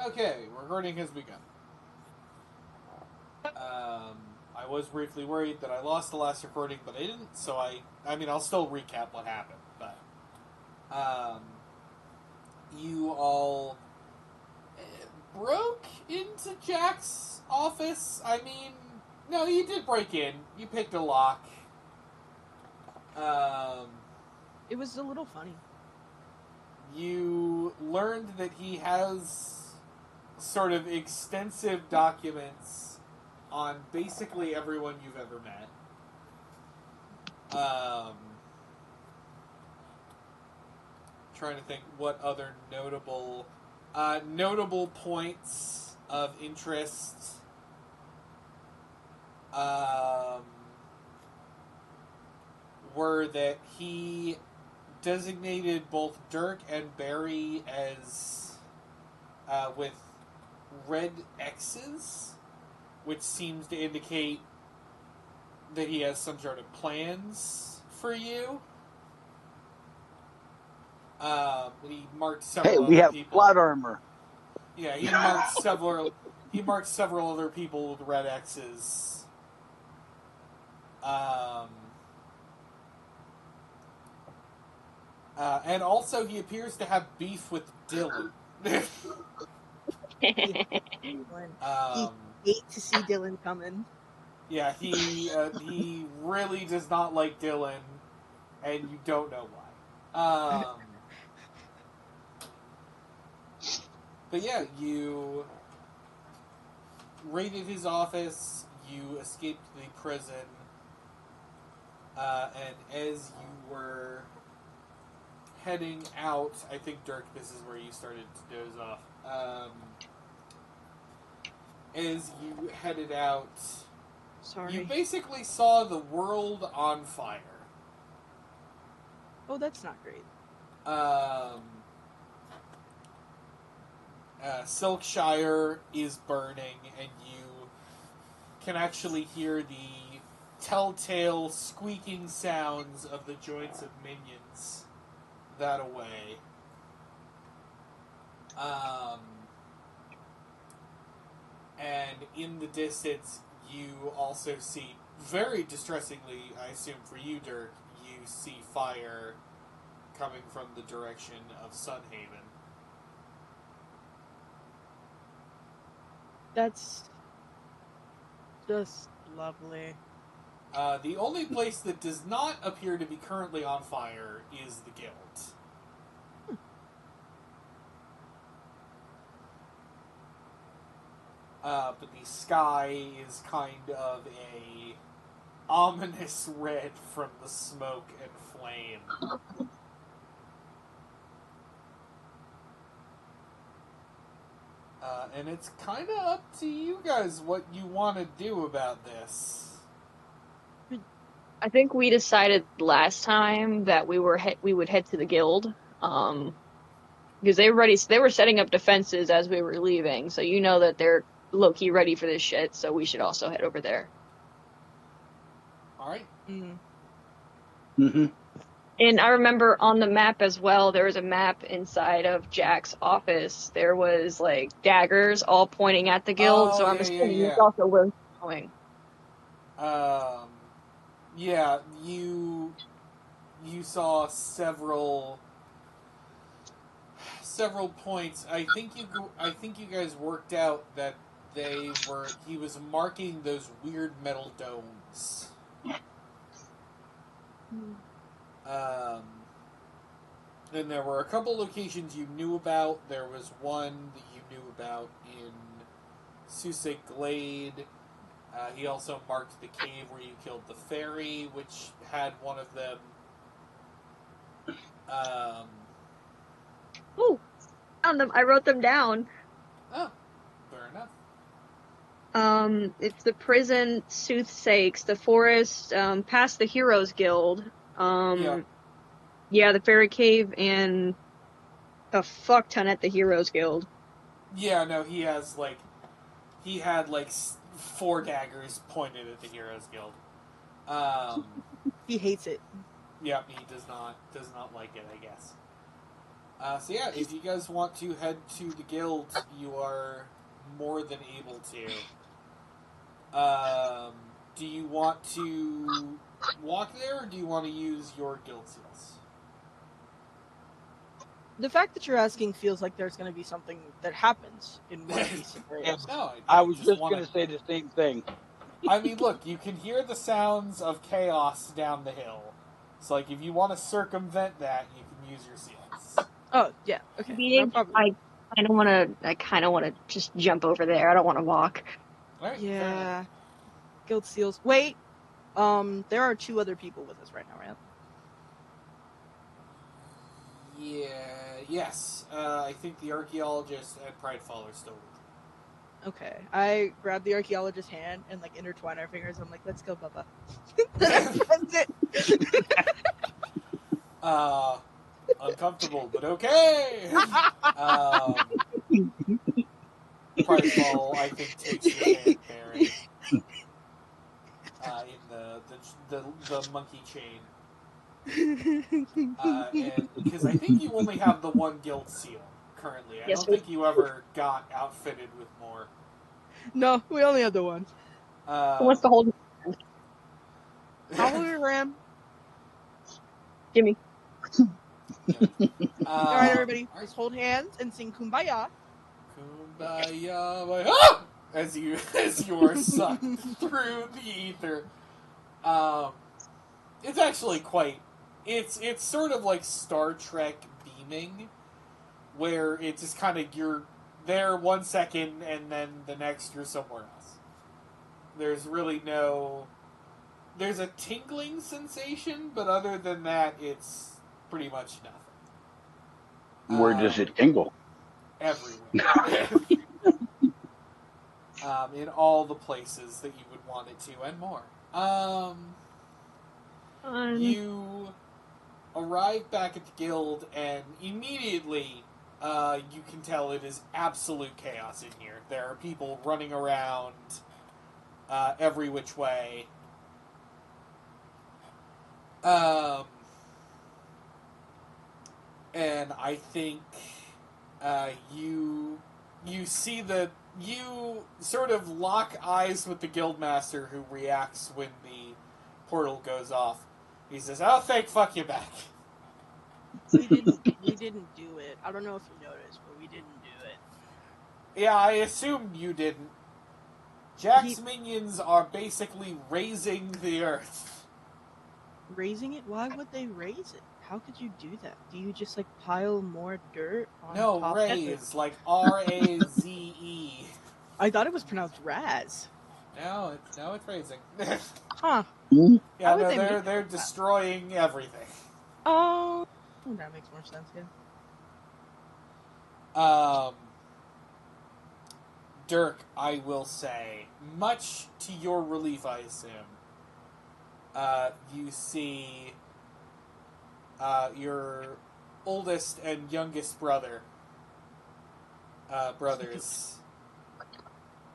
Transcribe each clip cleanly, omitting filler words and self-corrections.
Okay, recording has begun. I was briefly worried that I lost the last recording, but I didn't, so I mean, I'll still recap what happened, but, you all broke into Jack's office. I mean, no, you did break in. You picked a lock. It was a little funny. You learned that he has sort of extensive documents on basically everyone you've ever met. Trying to think what other notable points of interest. Were that he designated both Dirk and Barry as with red X's, which seems to indicate that he has some sort of plans for you. He marked several we other have people. plot armor. Yeah, he marked several. He marked several other people with red X's. And also, he appears to have beef with Dylan. He hate to see Dylan coming. Yeah, he really does not like Dylan, and you don't know why. But yeah, you raided his office. You escaped the prison, and as you were heading out, I think Dirk, this is where you started to doze off. As you headed out, Sorry. you basically saw the world on fire. Oh, that's not great. Silkshire is burning, and you can actually hear the telltale squeaking sounds of the joints of minions that away. And in the distance, you also see, very distressingly, I assume for you, Dirk, you see fire coming from the direction of Sunhaven. That's just lovely. The only place that does not appear to be currently on fire is the Guild. But the sky is kind of a ominous red from the smoke and flame. And it's kind of up to you guys what you want to do about this. I think we decided last time that we would head to the guild, because they were setting up defenses as we were leaving, so you know that they're low key ready for this shit. So we should also head over there. All right. Mm-hmm. And I remember on the map as well, there was a map inside of Jack's office. There was like daggers all pointing at the guild. So I'm assuming that's also where we're going. Yeah, you saw several points. I think you guys worked out that he was marking those weird metal domes. And there were a couple locations you knew about. There was one that you knew about in Susek Glade. He also marked the cave where you killed the fairy, which had one of them. Oh, found them. I wrote them down. Oh, fair enough. It's the prison, soothsakes, the forest, past the Heroes Guild. Yeah, the fairy cave, and a fuck ton at the Heroes Guild. Yeah, no, he had 4 daggers pointed at the Heroes Guild. He hates it. Yep, he does not like it, I guess. So yeah, if you guys want to head to the guild, you are more than able to. Do you want to walk there, or do you want to use your guild seals? The fact that you're asking feels like there's going to be something that happens in one of these scenarios. No, I I was just just want going to say the same thing. I mean, look, you can hear the sounds of chaos down the hill. So, like, if you want to circumvent that, you can use your seals. Oh, yeah, okay. No Being, problem. I kind of want to just jump over there. I don't want to walk. All right, fair enough. Yeah. Guild seals. Wait. There are 2 other people with us right now, right? Yeah, yes. I think the archaeologist and Pridefall are still with Okay. I grab the archaeologist's hand and like intertwine our fingers. I'm like, let's go, Bubba. That's it. you. Uncomfortable, but okay. Pridefall, I think, takes your hand, Barry. In the monkey chain. And because I think you only have the one guild seal currently. I Yes, don't think you ever got outfitted with more. No, we only had the one. Who wants to hold How will we ran? Jimmy? All right, everybody, all right. let's hold hands and sing Kumbaya. Kumbaya, ah! as you are sucked through the ether. It's actually quite. It's sort of like Star Trek beaming, where it's just kind of you're there 1 second and then the next you're somewhere else. There's really no. There's a tingling sensation, but other than that, it's pretty much nothing. Where does it tingle? Everywhere. In all the places that you would want it to, and more. You arrive back at the guild, and immediately you can tell it is absolute chaos in here. There are people running around every which way. And I think you see you sort of lock eyes with the guildmaster, who reacts when the portal goes off. He says, "Oh, thank fuck you back." We didn't do it. I don't know if you noticed, but we didn't do it. Yeah, I assumed you didn't. Jack's minions are basically raising the earth. Raising it? Why would they raise it? How could you do that? Do you just like pile more dirt on No, top raise, like R-A-Z-E. I thought it was pronounced Raz. No, it's raising. Huh. Yeah, How would no, they make they're that? destroying everything. Oh, that makes more sense, yeah. Dirk, I will say, much to your relief, I assume, you see your oldest and youngest brothers.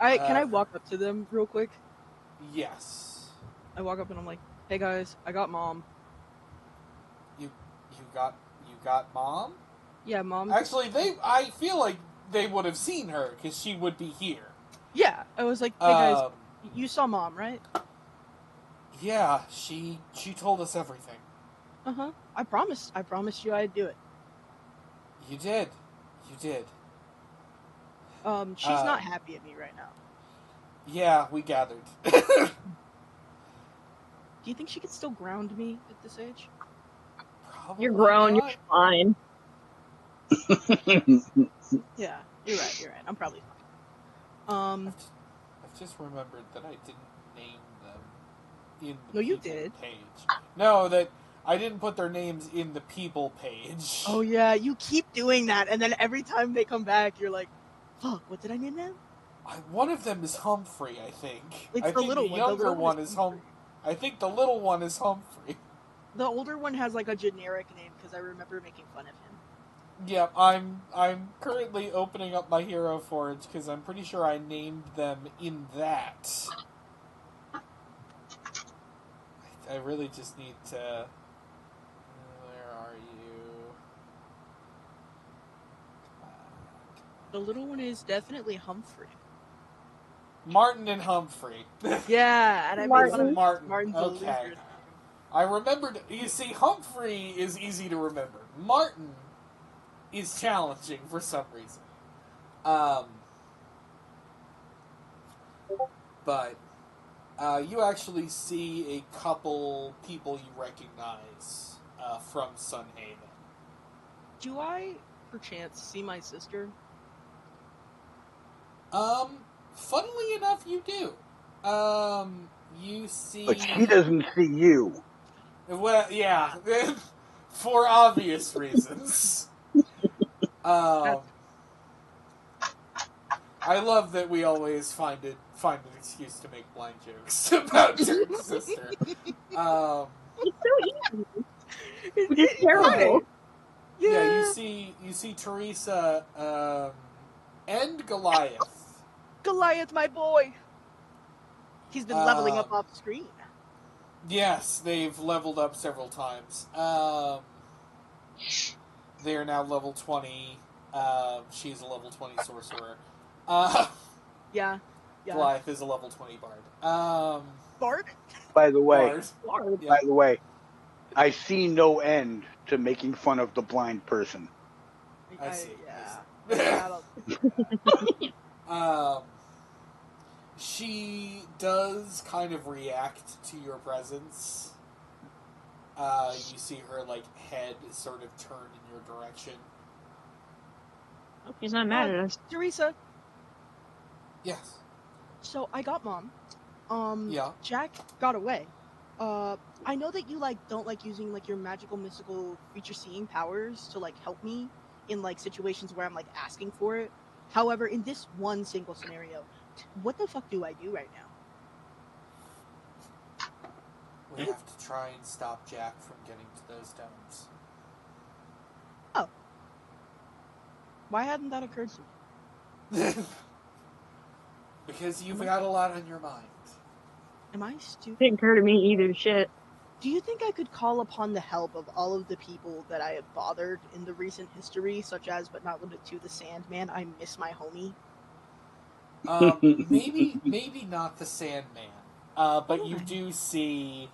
Can I walk up to them real quick? Yes. I walk up and I'm like, "Hey guys, I got mom." You got mom? Yeah, mom. Actually, I feel like they would have seen her because she would be here. Yeah, I was like, "Hey guys, you saw mom, right?" Yeah, she told us everything. I promised you I'd do it. You did. She's not happy at me right now. Yeah, we gathered. Do you think she could still ground me at this age? Probably You're grown. not. You're fine. Yeah, you're right. I'm probably fine. I've just remembered that I didn't name them in the No, you people did. page. No, that I didn't put their names in the people page. Oh yeah, you keep doing that, and then every time they come back, you're like, "Fuck, what did I name them?" One of them is Humphrey, I think. It's I the think little the one. younger The little one is is Humphrey. I think the little one is Humphrey. The older one has like a generic name because I remember making fun of him. Yeah, I'm currently opening up my Hero Forge because I'm pretty sure I named them in that. I really just need to. Where are you? The little one is definitely Humphrey. Martin and Humphrey. Yeah, and I made fun of him. Martin. Martin's a Okay. loser. I remembered. You see, Humphrey is easy to remember. Martin is challenging for some reason. But you actually see a couple people you recognize from Sunhaven. Do I, perchance, see my sister? Funnily enough, you do. You see. But she doesn't see you. Well, yeah, for obvious reasons. I love that we always find an excuse to make blind jokes about Dirk's sister. It's so easy. Which is It's terrible. right. Yeah, you see Teresa and Goliath. Goliath, my boy. He's been leveling up off screen. Yes, they've leveled up several times. They are now level 20. She's a level 20 sorcerer. Yeah. Goliath is a level 20 bard. Bard? By the way, Bard. Yeah. by the way, I see no end to making fun of the blind person. I see. Yeah. She does kind of react to your presence. You see her head sort of turn in your direction. Hope he's not mad at us. Teresa, Yes. so I got Mom. Yeah. Jack got away. I know that you don't like using your magical mystical creature seeing powers to help me in situations where I'm asking for it. However, in this one single scenario, what the fuck do I do right now? We have to try and stop Jack from getting to those domes. Oh. Why hadn't that occurred to me? Because you've got a lot on your mind. Am I stupid? Didn't occur to me either. Shit. Do you think I could call upon the help of all of the people that I have bothered in the recent history, such as, but not limited to, the Sandman? I miss my homie. Maybe not the Sandman, but you do see,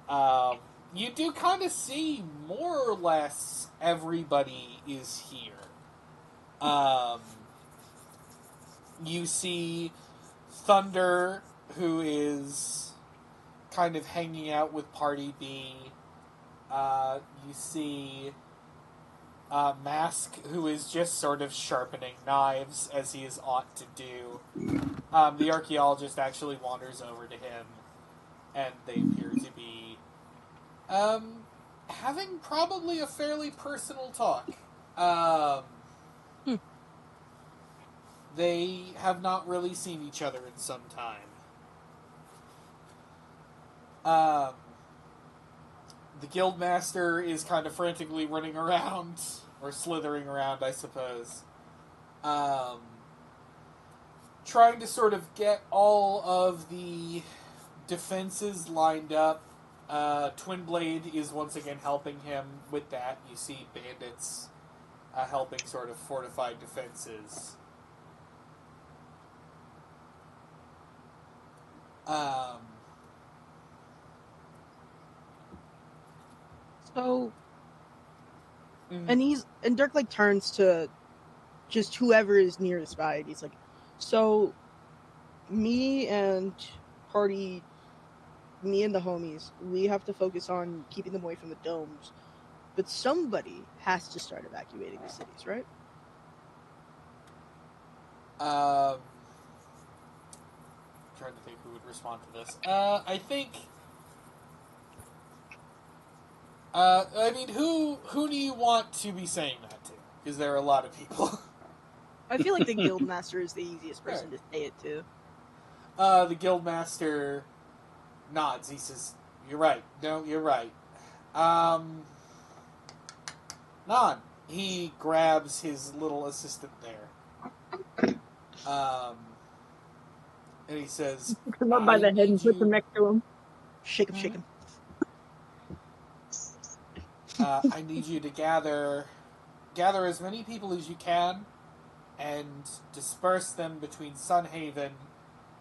you do kind of see more or less everybody is here. You see Thunder, who is kind of hanging out with Party B. You see Mask, who is just sort of sharpening knives, as he is ought to do. The archaeologist actually wanders over to him, and they appear to be having probably a fairly personal talk. They have not really seen each other in some time. The guildmaster is kind of frantically running around, or slithering around, I suppose. Trying to sort of get all of the defenses lined up. Twinblade is once again helping him with that. You see bandits helping sort of fortify defenses. So, and Dirk turns to just whoever is nearest by, and he's like, so me and the homies, we have to focus on keeping them away from the domes, but somebody has to start evacuating the cities, right? Trying to think who would respond to this. I think. I mean, who do you want to be saying that to? Because there are a lot of people. I feel like the guildmaster is the easiest person to say it to. The guildmaster nods. He says, "You're right. No, you're right." Nod. He grabs his little assistant there. And he says, Pick him up by the head and put him next to him. Shake him. I need you to gather as many people as you can, and disperse them between Sunhaven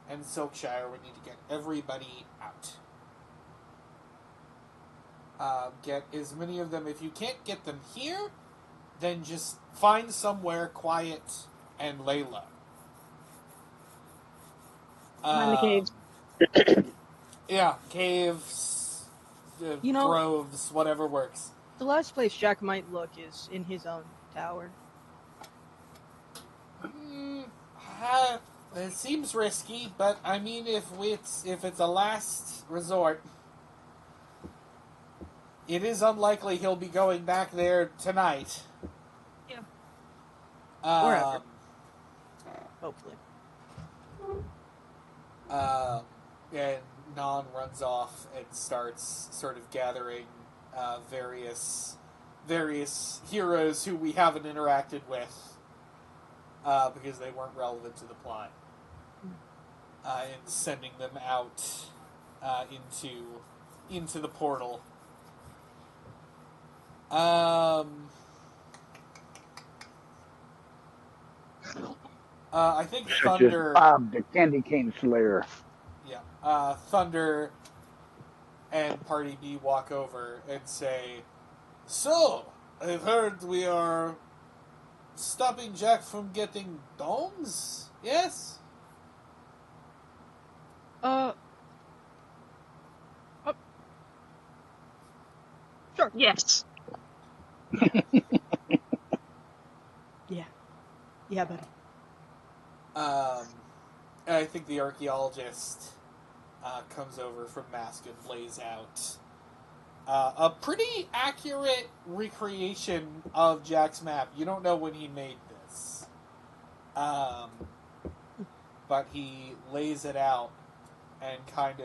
and Silkshire. We need to get everybody out. Get as many of them. If you can't get them here, then just find somewhere quiet and lay low. Find the caves. Yeah, caves, groves, whatever works. The last place Jack might look is in his own tower. It seems risky, but I mean, if it's a last resort, it is unlikely he'll be going back there tonight. Yeah. Or ever. Hopefully. And Non runs off and starts sort of gathering various heroes who we haven't interacted with because they weren't relevant to the plot, and sending them out into the portal. I think Thunder. Bob, the Candy Cane Slayer. Yeah, Thunder and Party B walk over and say, "So, I've heard we are stopping Jack from getting domes? Yes?" Sure. Yes. Yeah, buddy. And I think the archaeologist comes over from Mask and lays out a pretty accurate recreation of Jack's map. You don't know when he made this. But he lays it out and kind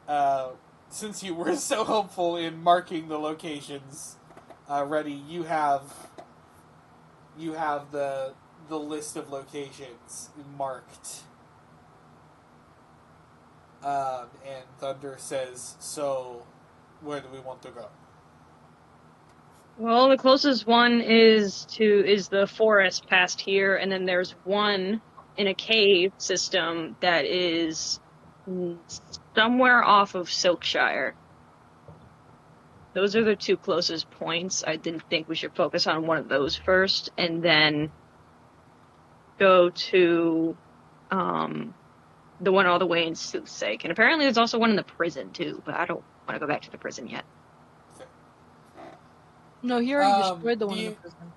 of, since you were so helpful in marking the locations, ready, you have the list of locations marked. And Thunder says, "So, where do we want to go?" Well, the closest one is the forest past here, and then there's one in a cave system that is somewhere off of Silkshire. Those are the two closest points. I didn't think we should focus on one of those first, and then go to the one all the way in Soothsake. And apparently there's also one in the prison, too, but I don't want to go back to the prison yet. No, he already destroyed the one in the prison.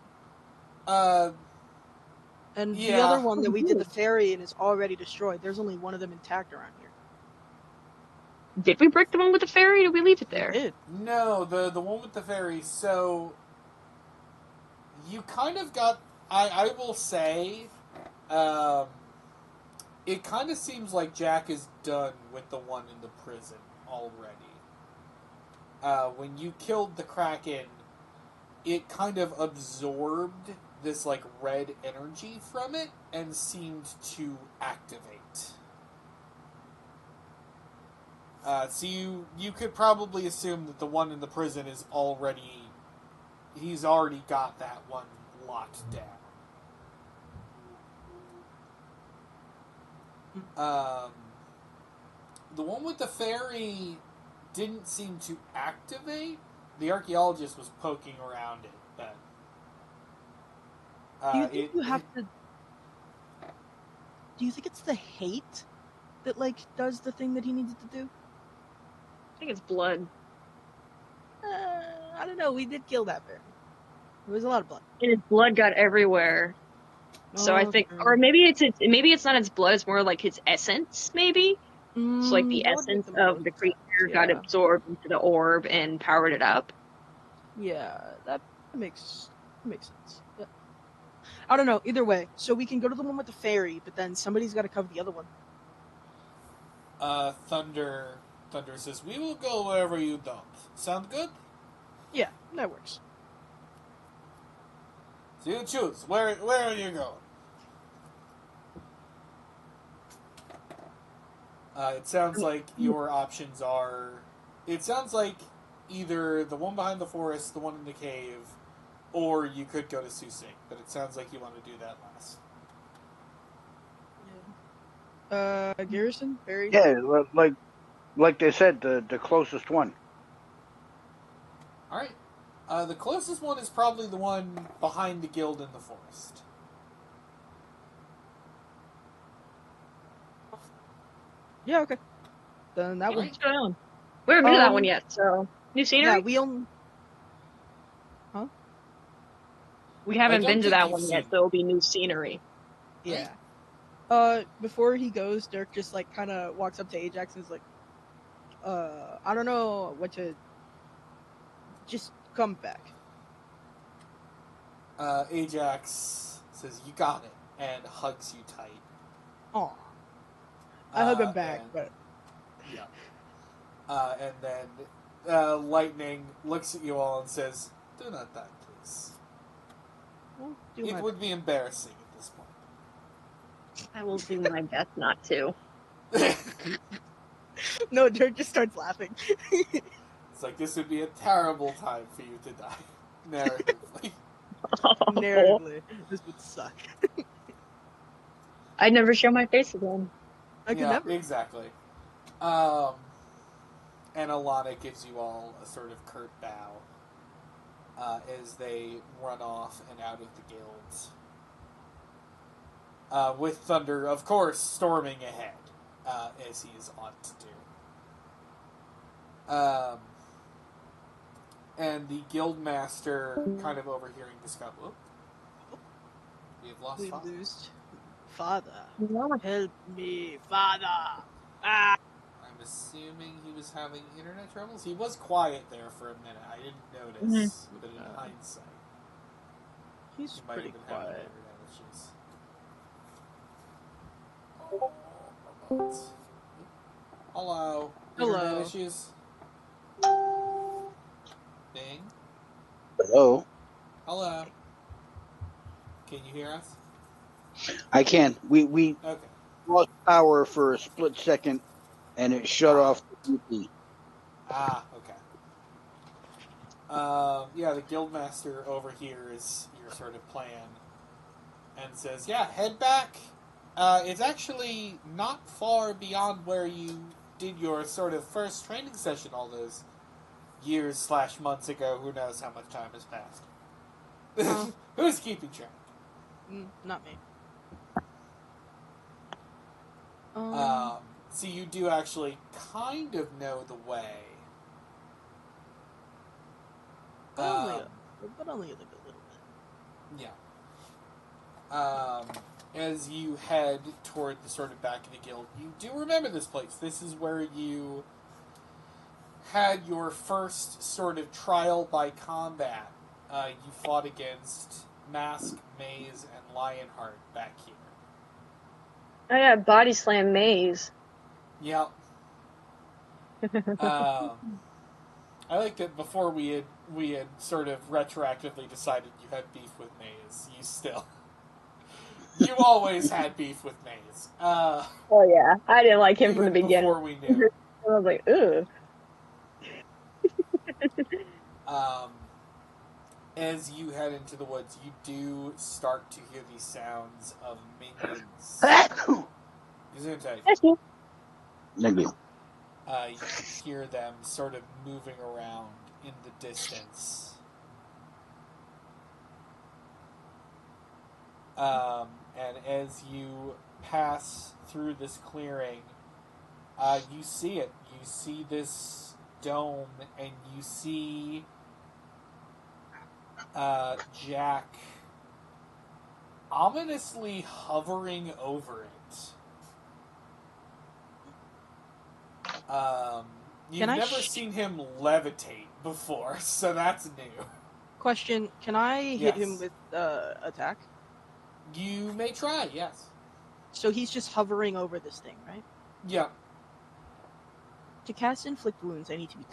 And the other one that we did the ferry and is already destroyed. There's only one of them intact around here. Did we break the one with the ferry, or did we leave it there? We did. No, the one with the ferry. So, you kind of got... I will say... it kind of seems like Jack is done with the one in the prison already. When you killed the Kraken, it kind of absorbed this, like, red energy from it and seemed to activate. So you could probably assume that the one in the prison is already... He's already got that one locked down. The one with the ferry didn't seem to activate. The archaeologist was poking around it, but... Do you think Do you think it's the hate that, like, does the thing that he needs it to do? I think it's blood. I don't know. We did kill that bear. There was a lot of blood. And his blood got everywhere. So I think, or maybe it's not its blood. It's more like his essence, maybe. So like the essence of the creature got absorbed into the orb and powered it up. Yeah, that makes sense. But I don't know. Either way, so we can go to the one with the ferry, but then somebody's got to cover the other one. Thunder says, "We will go wherever you dump." Sound good? Yeah, that works. So you choose. Where are you going? It sounds like your options are... It sounds like either the one behind the forest, the one in the cave, or you could go to Susing, but it sounds like you want to do that last. Garrison, Barry. Yeah, like they said, the closest one. All right. The closest one is probably the one behind the guild in the forest. Yeah, okay. Then that one. What's going on? We haven't been to that one yet, so new scenery. Yeah, we only. Huh? We haven't don't been to think that you've one yet, seen- so it'll be new scenery. Yeah. Before he goes, Dirk just like kind of walks up to Ajax and is like, I don't know what to. Just come back. Ajax says, "You got it," and hugs you tight. Aw. I hug him Uh, back, and- but Yeah. And then Lightning looks at you all and says, "Do not die, please. well, do It my would be embarrassing at this point." I will do my best not to. No, Dirk just starts laughing. It's like, this would be a terrible time for you to die, narratively. Narratively, this would suck. I'd never show my face again. I could Yeah, never. exactly. And Alana gives you all a sort of curt bow as they run off and out of the guilds. With Thunder, of course, storming ahead, as he is ought to do. And the guildmaster kind of overhearing this guy. Whoop. We have lost We Father. lose Father. Yeah. Help me, Father. Ah. I'm assuming he was having internet troubles. He was quiet there for a minute. I didn't notice, but in hindsight, He's he might pretty have been having quiet. internet issues. Hello. Hello. Internet issues. Bing. Hello. Hello. Can you hear us? I can. We Okay. lost power for a split second, and it shut off the TV. Ah, okay. Yeah, the guildmaster overhears your sort of plan and says, "Yeah, head back. It's actually not far beyond where you did your sort of first training session all those years/months ago. Who knows how much time has passed? Who's keeping track? Not me. So you do actually kind of know the way. But only a little bit. Yeah. As you head toward the sort of back of the guild, you do remember this place. This is where you had your first sort of trial by combat. You fought against Mask, Maze, and Lionheart back here. Oh yeah, body slam maze. Yep. I like that before we had sort of retroactively decided you had beef with Maze. You always had beef with Maze. Oh yeah, I didn't like him from the Even beginning. before we knew. I was like, ugh. As you head into the woods, you do start to hear these sounds of minions. Gesundheit. Thank you. You can hear them sort of moving around in the distance. And as you pass through this clearing, you see it. You see this dome, and you see Jack ominously hovering over it. You've never seen him levitate before, so that's new. Question: can I hit him Yes. with attack? You may try, yes. So he's just hovering over this thing, right? Yeah. To cast inflict wounds, I need to be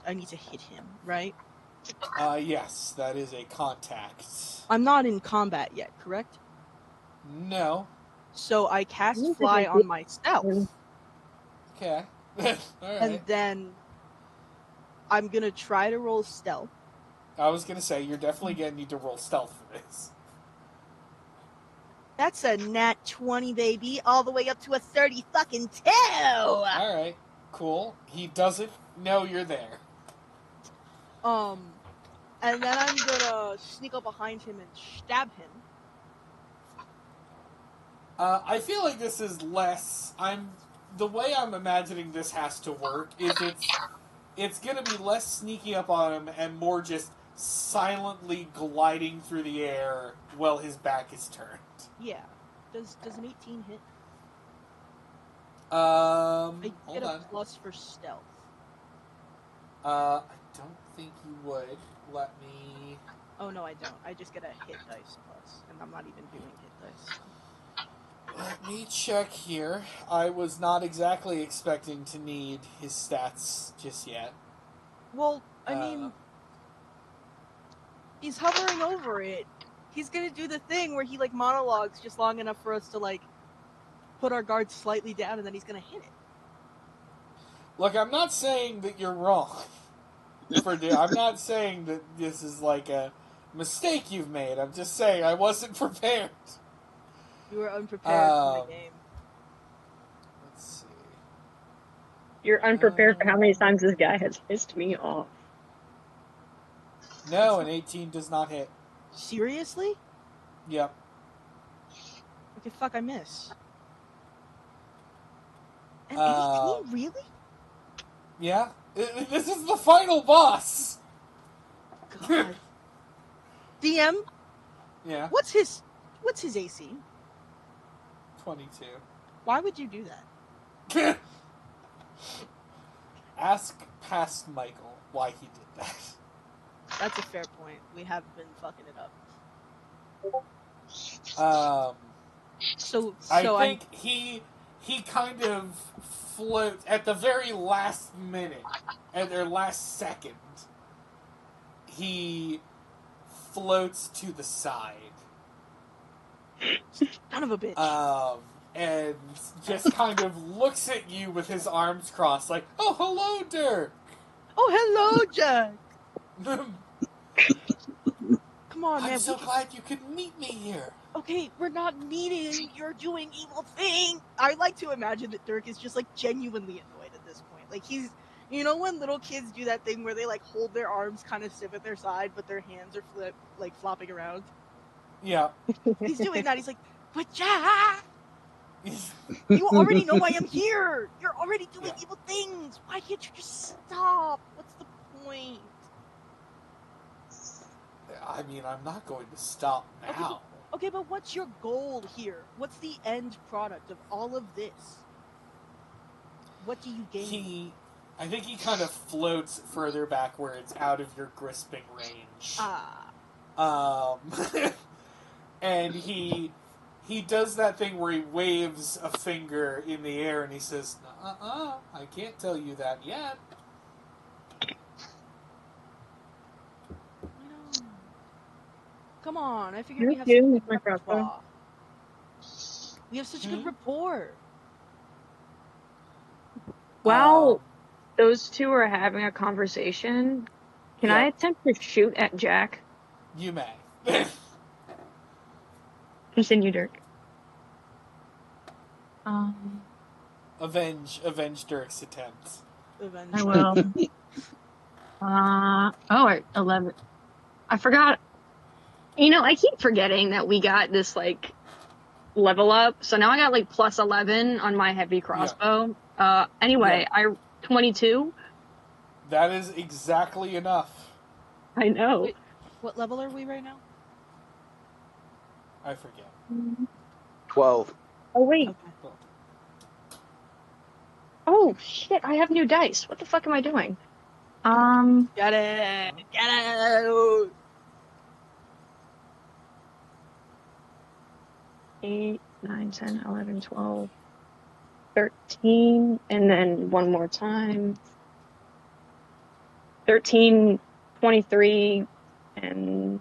I need to hit him, right? Yes, that is a contact. I'm not in combat yet, correct? No. So I cast fly on myself, Okay. Alright. and then I'm gonna try to roll stealth. I was gonna say, you're definitely gonna need to roll stealth for this. That's a nat 20, baby, all the way up to a 30 fucking 2! Alright, cool. He doesn't know you're there. And then I'm gonna sneak up behind him and stab him. I feel like this is less... The way I'm imagining this has to work is it's gonna be less sneaking up on him and more just silently gliding through the air while his back is turned. Yeah. Does an 18 hit? I I get a plus for stealth. I don't think you would. Let me... Oh, no, I don't. I just get a hit dice plus, and I'm not even doing hit dice. So. Let me check here. I was not exactly expecting to need his stats just yet. Well, I mean, he's hovering over it. He's gonna do the thing where he, like, monologues just long enough for us to, like, put our guard slightly down, and then he's gonna hit it. Look, I'm not saying that you're wrong. I'm not saying that this is, like, a mistake you've made. I'm just saying I wasn't prepared. You were unprepared for the game. Let's see. You're unprepared for how many times this guy has pissed me off. No, an 18 does not hit. Seriously? Yep. Okay, fuck, I miss. An 18, really? Yeah. This is the final boss! God. DM? Yeah. What's his AC? 22. Why would you do that? Ask past Michael why he did that. That's a fair point. We have been fucking it up. I think he kind of floats at the very last minute, at their last second. He floats to the side. Son of a bitch. And just kind of looks at you with his arms crossed, like, "Oh, hello, Dirk." Oh, hello, Jack. Come on, man. I'm so glad you could meet me here. Okay, we're not meeting. You're doing evil thing. I like to imagine that Dirk is just, like, genuinely annoyed at this point. Like, he's... You know when little kids do that thing where they, like, hold their arms kind of stiff at their side, but their hands are flopping around? Yeah. He's doing that. He's like, but Jack! You already know I am here! You're already doing evil things! Why can't you just stop? What's the point? I mean, I'm not going to stop now. Okay, but what's your goal here? What's the end product of all of this? What do you gain? I think he kind of floats further backwards out of your grisping range. And he does that thing where he waves a finger in the air and he says, I can't tell you that yet. Come on, I figured we have such good rapport. We have such good rapport. While those two are having a conversation, can I attempt to shoot at Jack? You may. Continue, Dirk. Avenge Dirk's attempts. I will. 11. I forgot. You know, I keep forgetting that we got this, like, level up. So now I got, like, plus 11 on my heavy crossbow. Anyway, 22. That is exactly enough. I know. Wait, what level are we right now? I forget. 12. Oh, wait. Okay. Oh, shit, I have new dice. What the fuck am I doing? Get it! Get it! 8, 9, 10, 11, 12, 13, and then one more time. 13, 23, and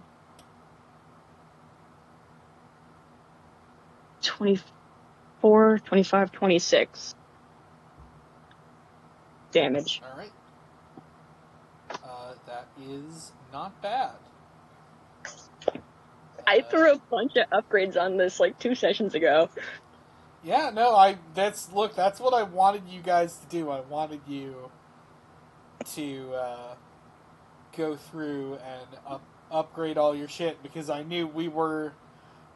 24, 25, 26 damage. All right. That is not bad. I threw a bunch of upgrades on this like 2 sessions ago. Yeah, no, that's what I wanted you guys to do. I wanted you to go through and upgrade all your shit because I knew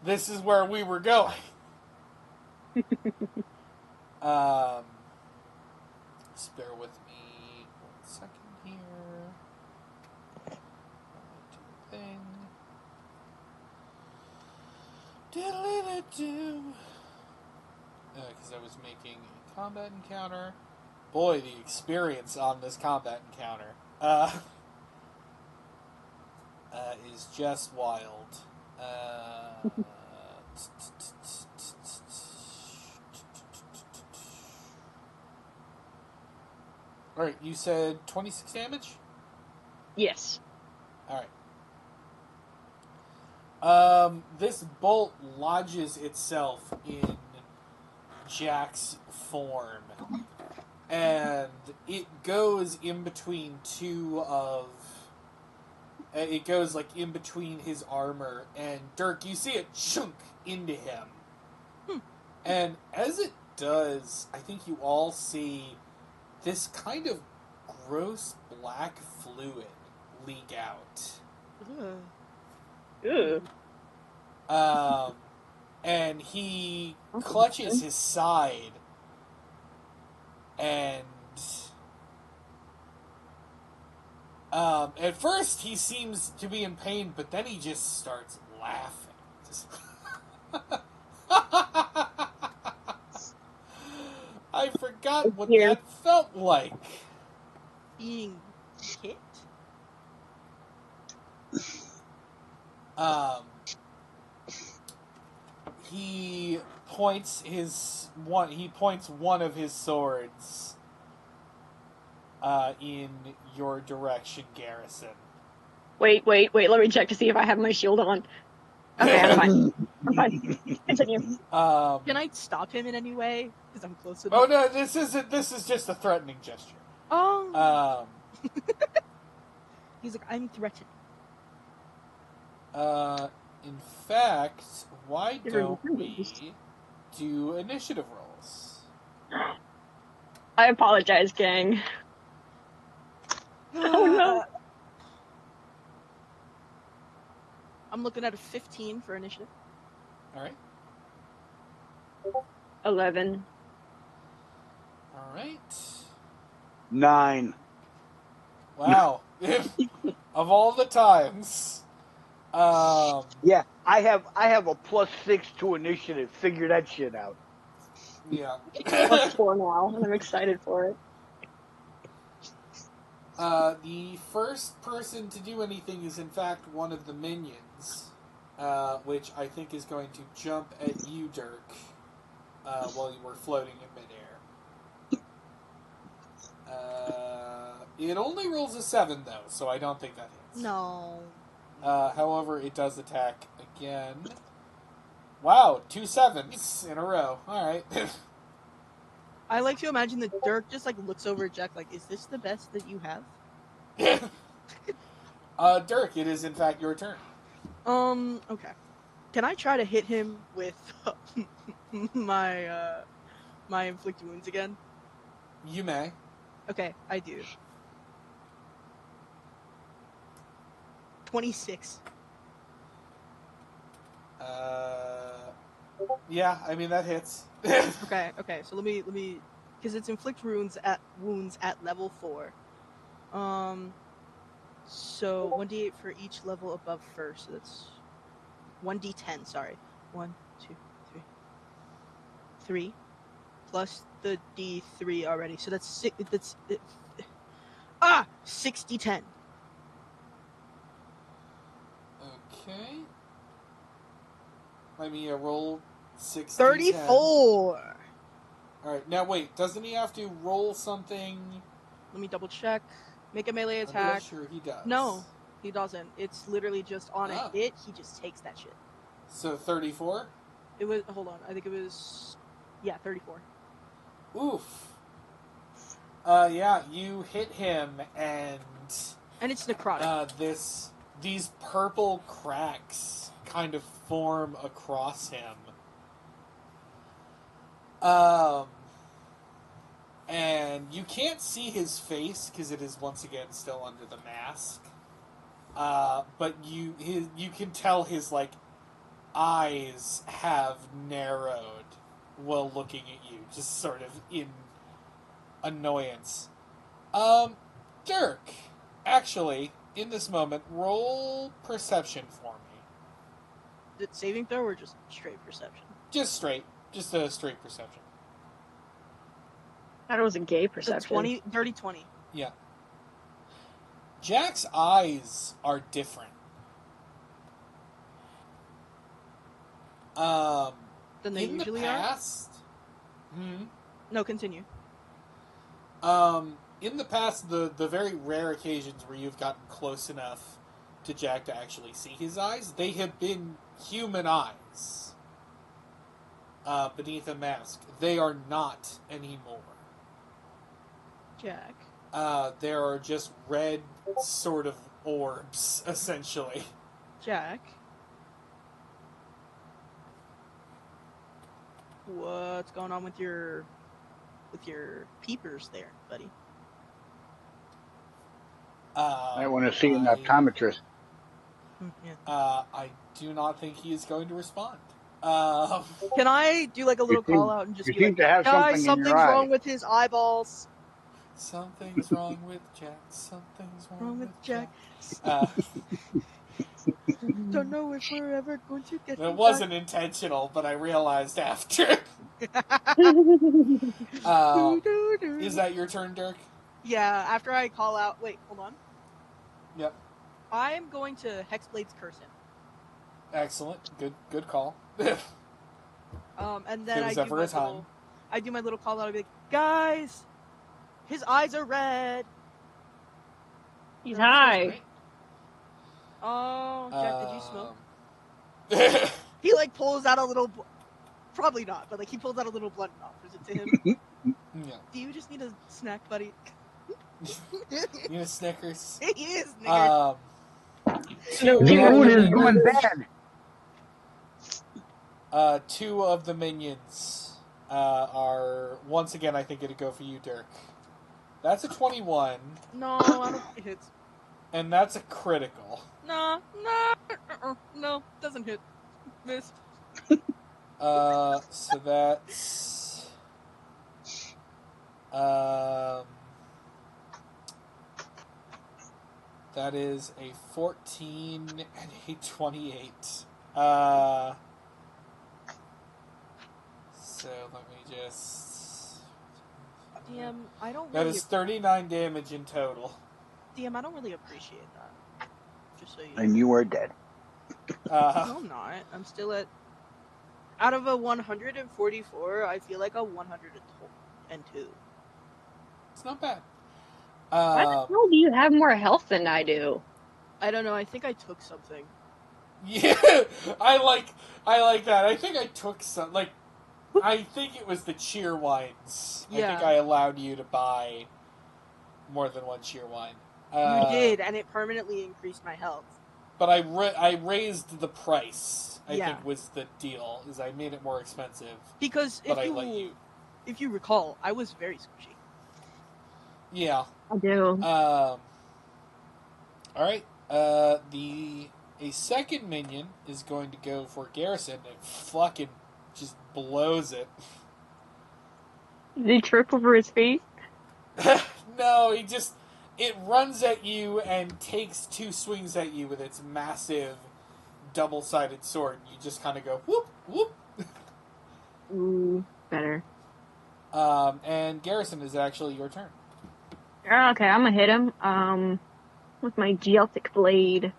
this is where we were going. Just bear with me 1 second here. Do a thing. Diddly-da-do. Because I was making a combat encounter. Boy, the experience on this combat encounter is just wild. Alright, you said 26 damage? Yes. Alright. This bolt lodges itself in Jack's form. And it goes in between it goes like in between his armor, and Dirk, you see it chunk into him. And as it does, I think you all see this kind of gross black fluid leak out. Ew. And he clutches his side, and at first he seems to be in pain, but then he just starts laughing. I forgot what that felt like. Being hit? He points one of his swords in your direction, Garrison. Wait. Let me check to see if I have my shield on. Okay, I'm fine. Continue. Can I stop him in any way? Because I'm close to. Oh no, this is just a threatening gesture. Oh. He's like, I'm threatened. In fact, why don't we do initiative rolls? I apologize, gang. Oh no. I'm looking at a 15 for initiative. Alright. 11. Alright. 9. Wow. Of all the times. Yeah, I have a +6 to initiative. Figure that shit out. Yeah. +4 now, and I'm excited for it. The first person to do anything is in fact one of the minions, which I think is going to jump at you, Dirk, while you were floating in midair. It only rolls a 7, though, so I don't think that hits. No. However, it does attack again. Wow, 2 7s in a row. Alright. I like to imagine that Dirk just like looks over at Jack like, is this the best that you have? Dirk, it is in fact your turn. Okay. Can I try to hit him with my inflict wounds again? You may. Okay, I do. 26. Yeah, I mean that hits. Okay. So let me, because it's inflict wounds at level 4. So 1d8 for each level above first. So that's 1d10. Sorry, 1, 2, 3, 3, plus the d3 already. So that's 6. That's 6d10. Okay. Let me roll 6. 34. Alright, now wait, doesn't he have to roll something? Let me double check. Make a melee I'm attack. not sure he does. No, he doesn't. It's literally just on a hit, he just takes that shit. So 34? It was, hold on, I think it was, yeah, 34. Oof. Yeah, you hit him and And it's necrotic. These purple cracks kind of form across him. And you can't see his face because it is once again still under the mask. But you can tell his like eyes have narrowed while looking at you, just sort of in annoyance. Dirk, actually, in this moment, roll perception for me. Is it saving throw or just straight perception? Just a straight perception. I thought it was a gay perception. Dirty 20. Yeah. Jack's eyes are different. Than they usually are? No, continue. In the past, the very rare occasions where you've gotten close enough to Jack to actually see his eyes, they have been human eyes. Beneath a mask. They are not anymore. Jack. There are just red sort of orbs, essentially. Jack. What's going on with your peepers there, buddy? I want to see an optometrist. Yeah. I do not think he is going to respond. Can I do like a little call out and just be like, guys, something's wrong with his eyeballs. Something's wrong with Jack. Something's wrong with Jack. Don't know if we're ever going to get. It wasn't intentional, but I realized after. Is that your turn, Dirk? Yeah. After I call out. Wait, hold on. Yep. I'm going to Hexblade's curse him. Excellent. Good call. And then I do my little call out. I'll be like, guys, his eyes are red. He's high. Oh, Jack, did you smoke? He like pulls out a little. Probably not, but like he pulls out a little blunt and offers it to him. Yeah. Do you just need a snack, buddy? You need a Snickers? He is Snickers. The mood is going bad. Two of the minions are once again, I think, going to go for you, Dirk. That's a 21. No, I don't think it hits. And that's a critical. No, doesn't hit. Miss. So that's that is a 14 and a 28. So let me just. DM, I don't. That is 39 damage in total. DM, I don't really appreciate that. Just so you know. And you are dead. No, I'm not. I'm still at. Out of a 144, I feel like a 102. It's not bad. Why the hell do you have more health than I do? I don't know. I think I took something. Yeah, I like that. I think I took some. Like, I think it was the cheer wines. Yeah. I think I allowed you to buy more than one cheer wine. You did, and it permanently increased my health. But I raised the price. I Yeah. think was the deal. Is I made it more expensive. Because if you recall, I was very squishy. Yeah. I do. All right. A second minion is going to go for Garrison and fucking just blows it. Did he trip over his feet? No, it runs at you and takes two swings at you with its massive double-sided sword. You just kind of go whoop whoop. Ooh, better. And Garrison is actually your turn. Okay, I'm gonna hit him. With my Geeltic blade.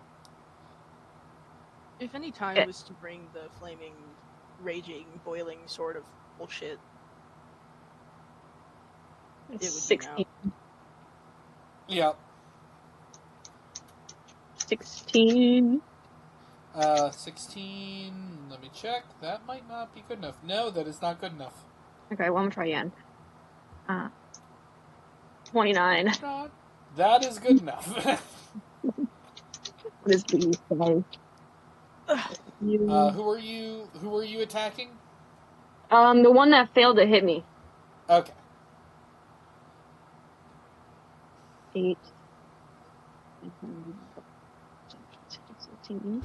If any time was to bring the flaming, raging, boiling sword of bullshit, it would 16. be now. Yep. 16. 16. Let me check. That might not be good enough. No, that is not good enough. Okay, well, I'm gonna try again. 29. That is good enough. What is the say? Who are you attacking? The one that failed to hit me. Okay. 8, 17.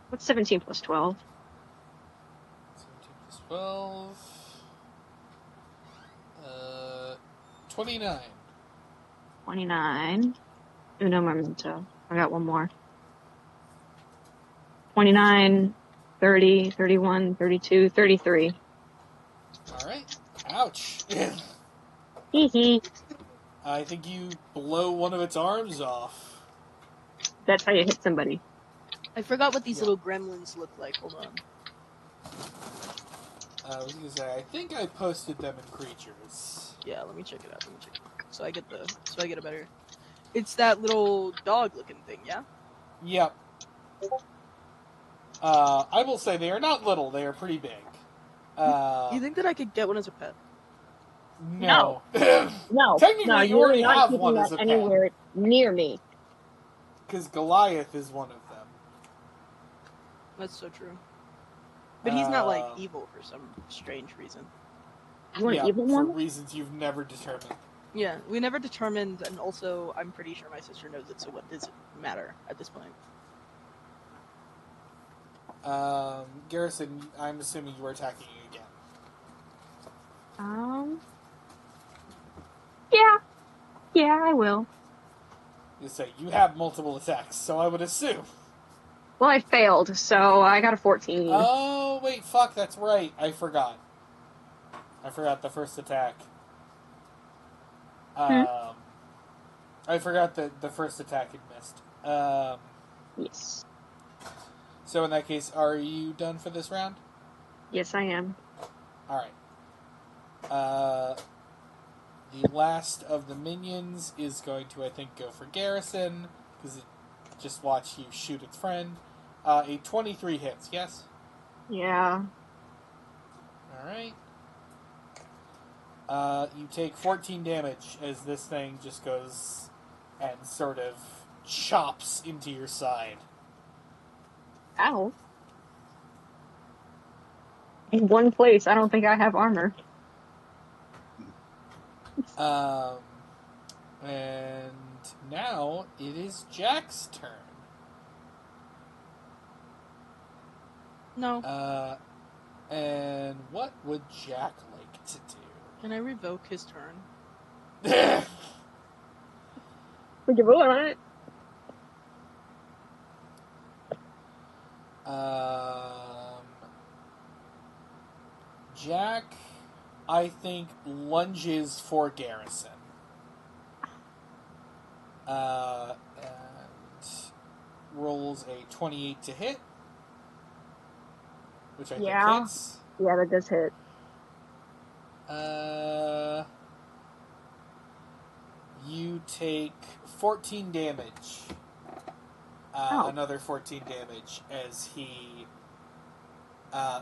What's 17 plus 12? 17 plus 12. 29. 29. Uno momento. I got one more. 29, 30, 31, 32, 33. Alright. Ouch. Hee hee. I think you blow one of its arms off. That's how you hit somebody. I forgot what these Yeah. little gremlins look like. Hold on. I was gonna say, I think I posted them in creatures. Yeah, let me check it out. So I get a better. It's that little dog-looking thing, yeah. Yep. I will say they are not little; they are pretty big. You think that I could get one as a pet? No. No, Technically, you you're already not have keeping one that as a pet. anywhere near me. Because Goliath is one of them. That's so true. But he's not like evil for some strange reason. You want yeah, an evil for one? reasons you've never determined. Yeah, we never determined, and also I'm pretty sure my sister knows it. So what does it matter at this point? Garrison, I'm assuming you are attacking again. Yeah, I will. You say you have multiple attacks, so I would assume. Well, I failed, so I got a 14. Oh wait, fuck, that's right. I forgot the first attack. I forgot that the first attack had missed. Yes. So in that case, are you done for this round? Yes, I am. Alright. The last of the minions is going to, I think, go for Garrison, because it just watched you shoot its friend. A 23 hits, yes? Yeah. Alright. You take 14 damage as this thing just goes and sort of chops into your side. Ow. In one place, I don't think I have armor. And now it is Jack's turn. No. And what would Jack like to do? Can I revoke his turn? We can vote on it. Jack, I think, lunges for Garrison. And rolls a 28 to hit, which I think hits. Yeah, that does hit. You take 14 damage. Another 14 damage as he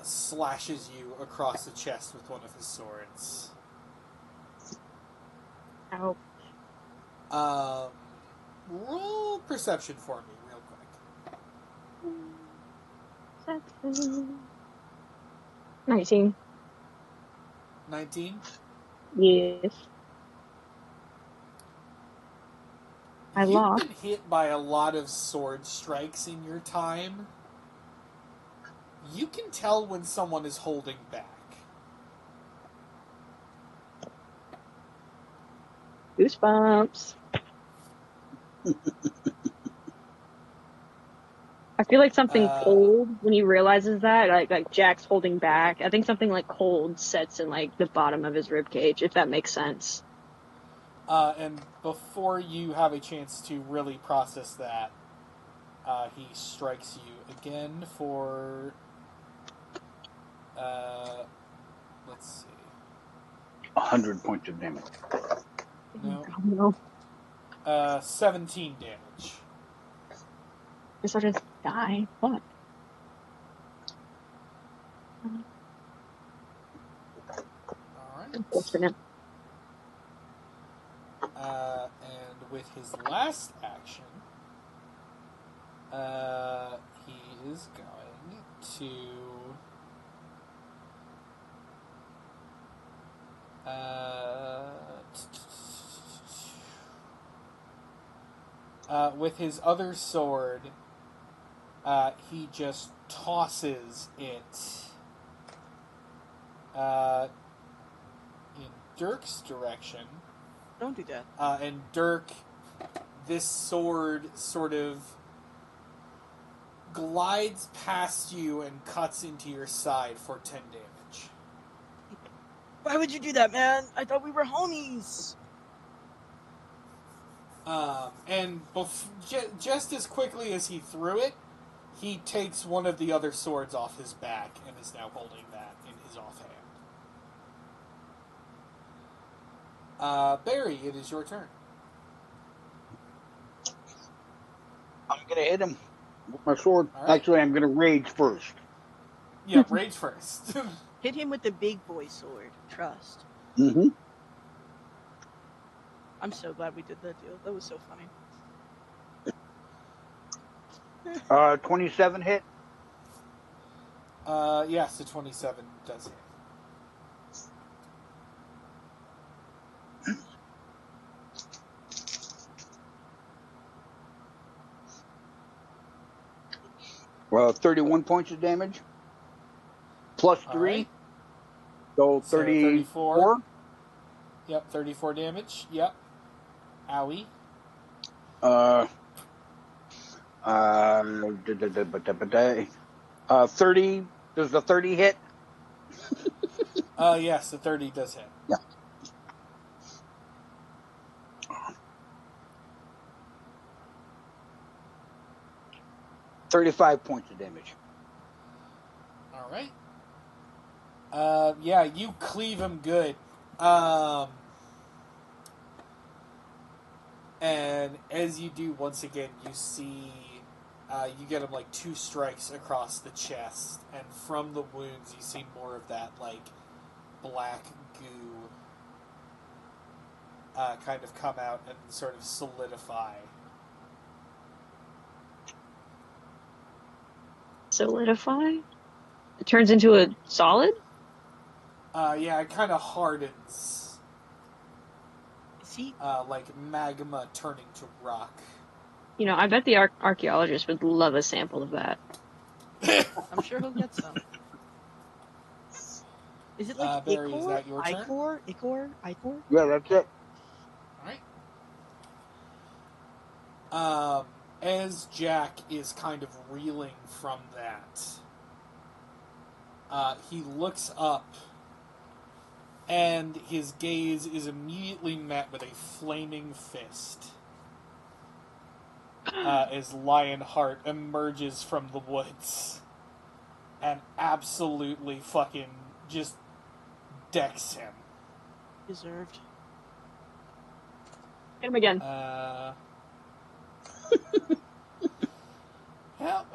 slashes you across the chest with one of his swords. Ow. Roll perception for me, real quick. 19. 19? Yes. I You've lost. been hit by a lot of sword strikes in your time. You can tell when someone is holding back. Goosebumps. I feel like something cold when he realizes that, like Jack's holding back. I think something like cold sets in like the bottom of his rib cage, if that makes sense. And before you have a chance to really process that, he strikes you again for, let's see. 100 points of damage. No. 17 damage. Guess I'll just die. Fuck. Alright. Unfortunate. last action, he is going to with his other sword, he just tosses it in Dirk's direction. Don't do that. And Dirk, this sword sort of glides past you and cuts into your side for 10 damage. Why would you do that, man? I thought we were homies. And just as quickly as he threw it, he takes one of the other swords off his back and is now holding that in his offhand. Barry, it is your turn. I'm going to hit him with my sword. Right. Actually, I'm going to rage first. Yeah, rage first. Hit him with the big boy sword. Trust. Mm-hmm. I'm so glad we did that deal. That was so funny. 27 hit. Yes, the 27 does hit. Well, 31 points of damage. Plus 3. Right. So 34. Yep, 34 damage. Yep. Owie. 30. Does the 30 hit? Yes, the 30 does hit. Yeah. $35 points of damage. All right. Yeah, you cleave him good. And as you do, once again, you see, you get him like 2 strikes across the chest, and from the wounds, you see more of that like black goo kind of come out and sort of solidify. Solidify? It turns into a solid? Yeah, it kind of hardens. See? Like magma turning to rock. You know, I bet the archaeologist would love a sample of that. I'm sure he'll get some. Is it like Barry, Ichor? is that your turn? Ichor? Yeah, that's it. Alright. As Jack is kind of reeling from that, he looks up, and his gaze is immediately met with a flaming fist as Lionheart emerges from the woods and absolutely fucking just decks him. Deserved. Hit him again. Yep.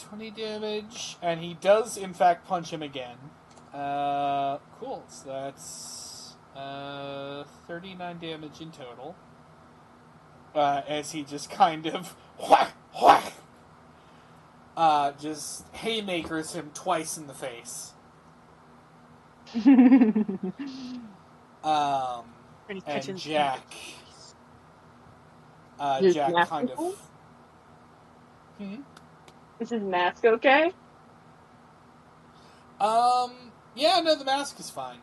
20 damage, and he does in fact punch him again. Cool. So that's 39 damage in total. As he just kind of whack, whack, just haymakers him twice in the face. And Jack, Jack kind of. Is his mask okay? Yeah, no, the mask is fine.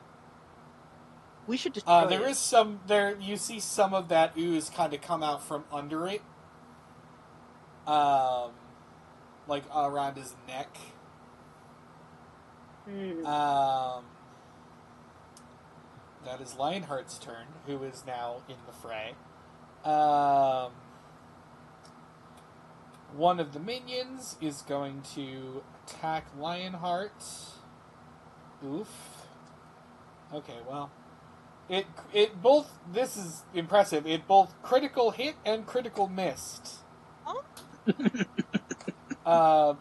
We should destroy there it. is some there. You see some of that ooze kind of come out from under it, like around his neck. That is Lionheart's turn, who is now in the fray. One of the minions is going to attack Lionheart. Oof. Okay, well. It both, this is impressive, it both critical hit and critical missed.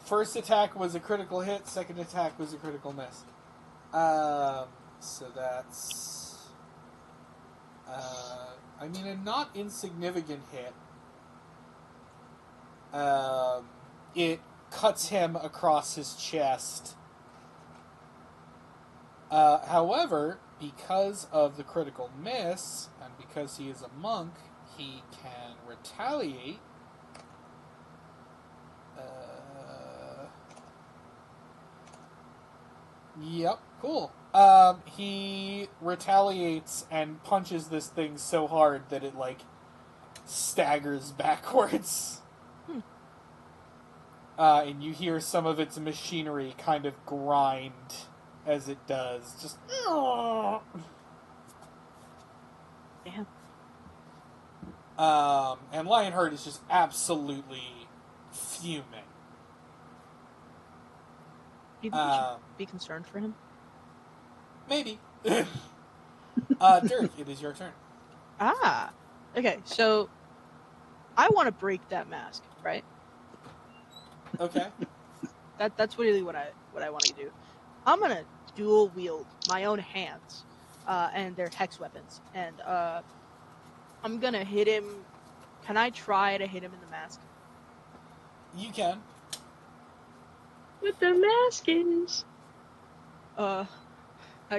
First attack was a critical hit, second attack was a critical miss. So that's I mean, a not insignificant hit. It cuts him across his chest. However, because of the critical miss, and because he is a monk, he can retaliate. Yep, cool. He retaliates and punches this thing so hard that it, like, staggers backwards. And you hear some of its machinery kind of grind as it does. Just... Damn. And Lionheart is just absolutely fuming. Do you think we should be concerned for him? Maybe. Dirk, it is your turn. Ah. Okay, so I want to break that mask, right? Okay. That's really what I want to do. I'm gonna dual wield my own hands, and their hex weapons, and I'm gonna hit him. Can I try to hit him in the mask? You can. With the mask is. I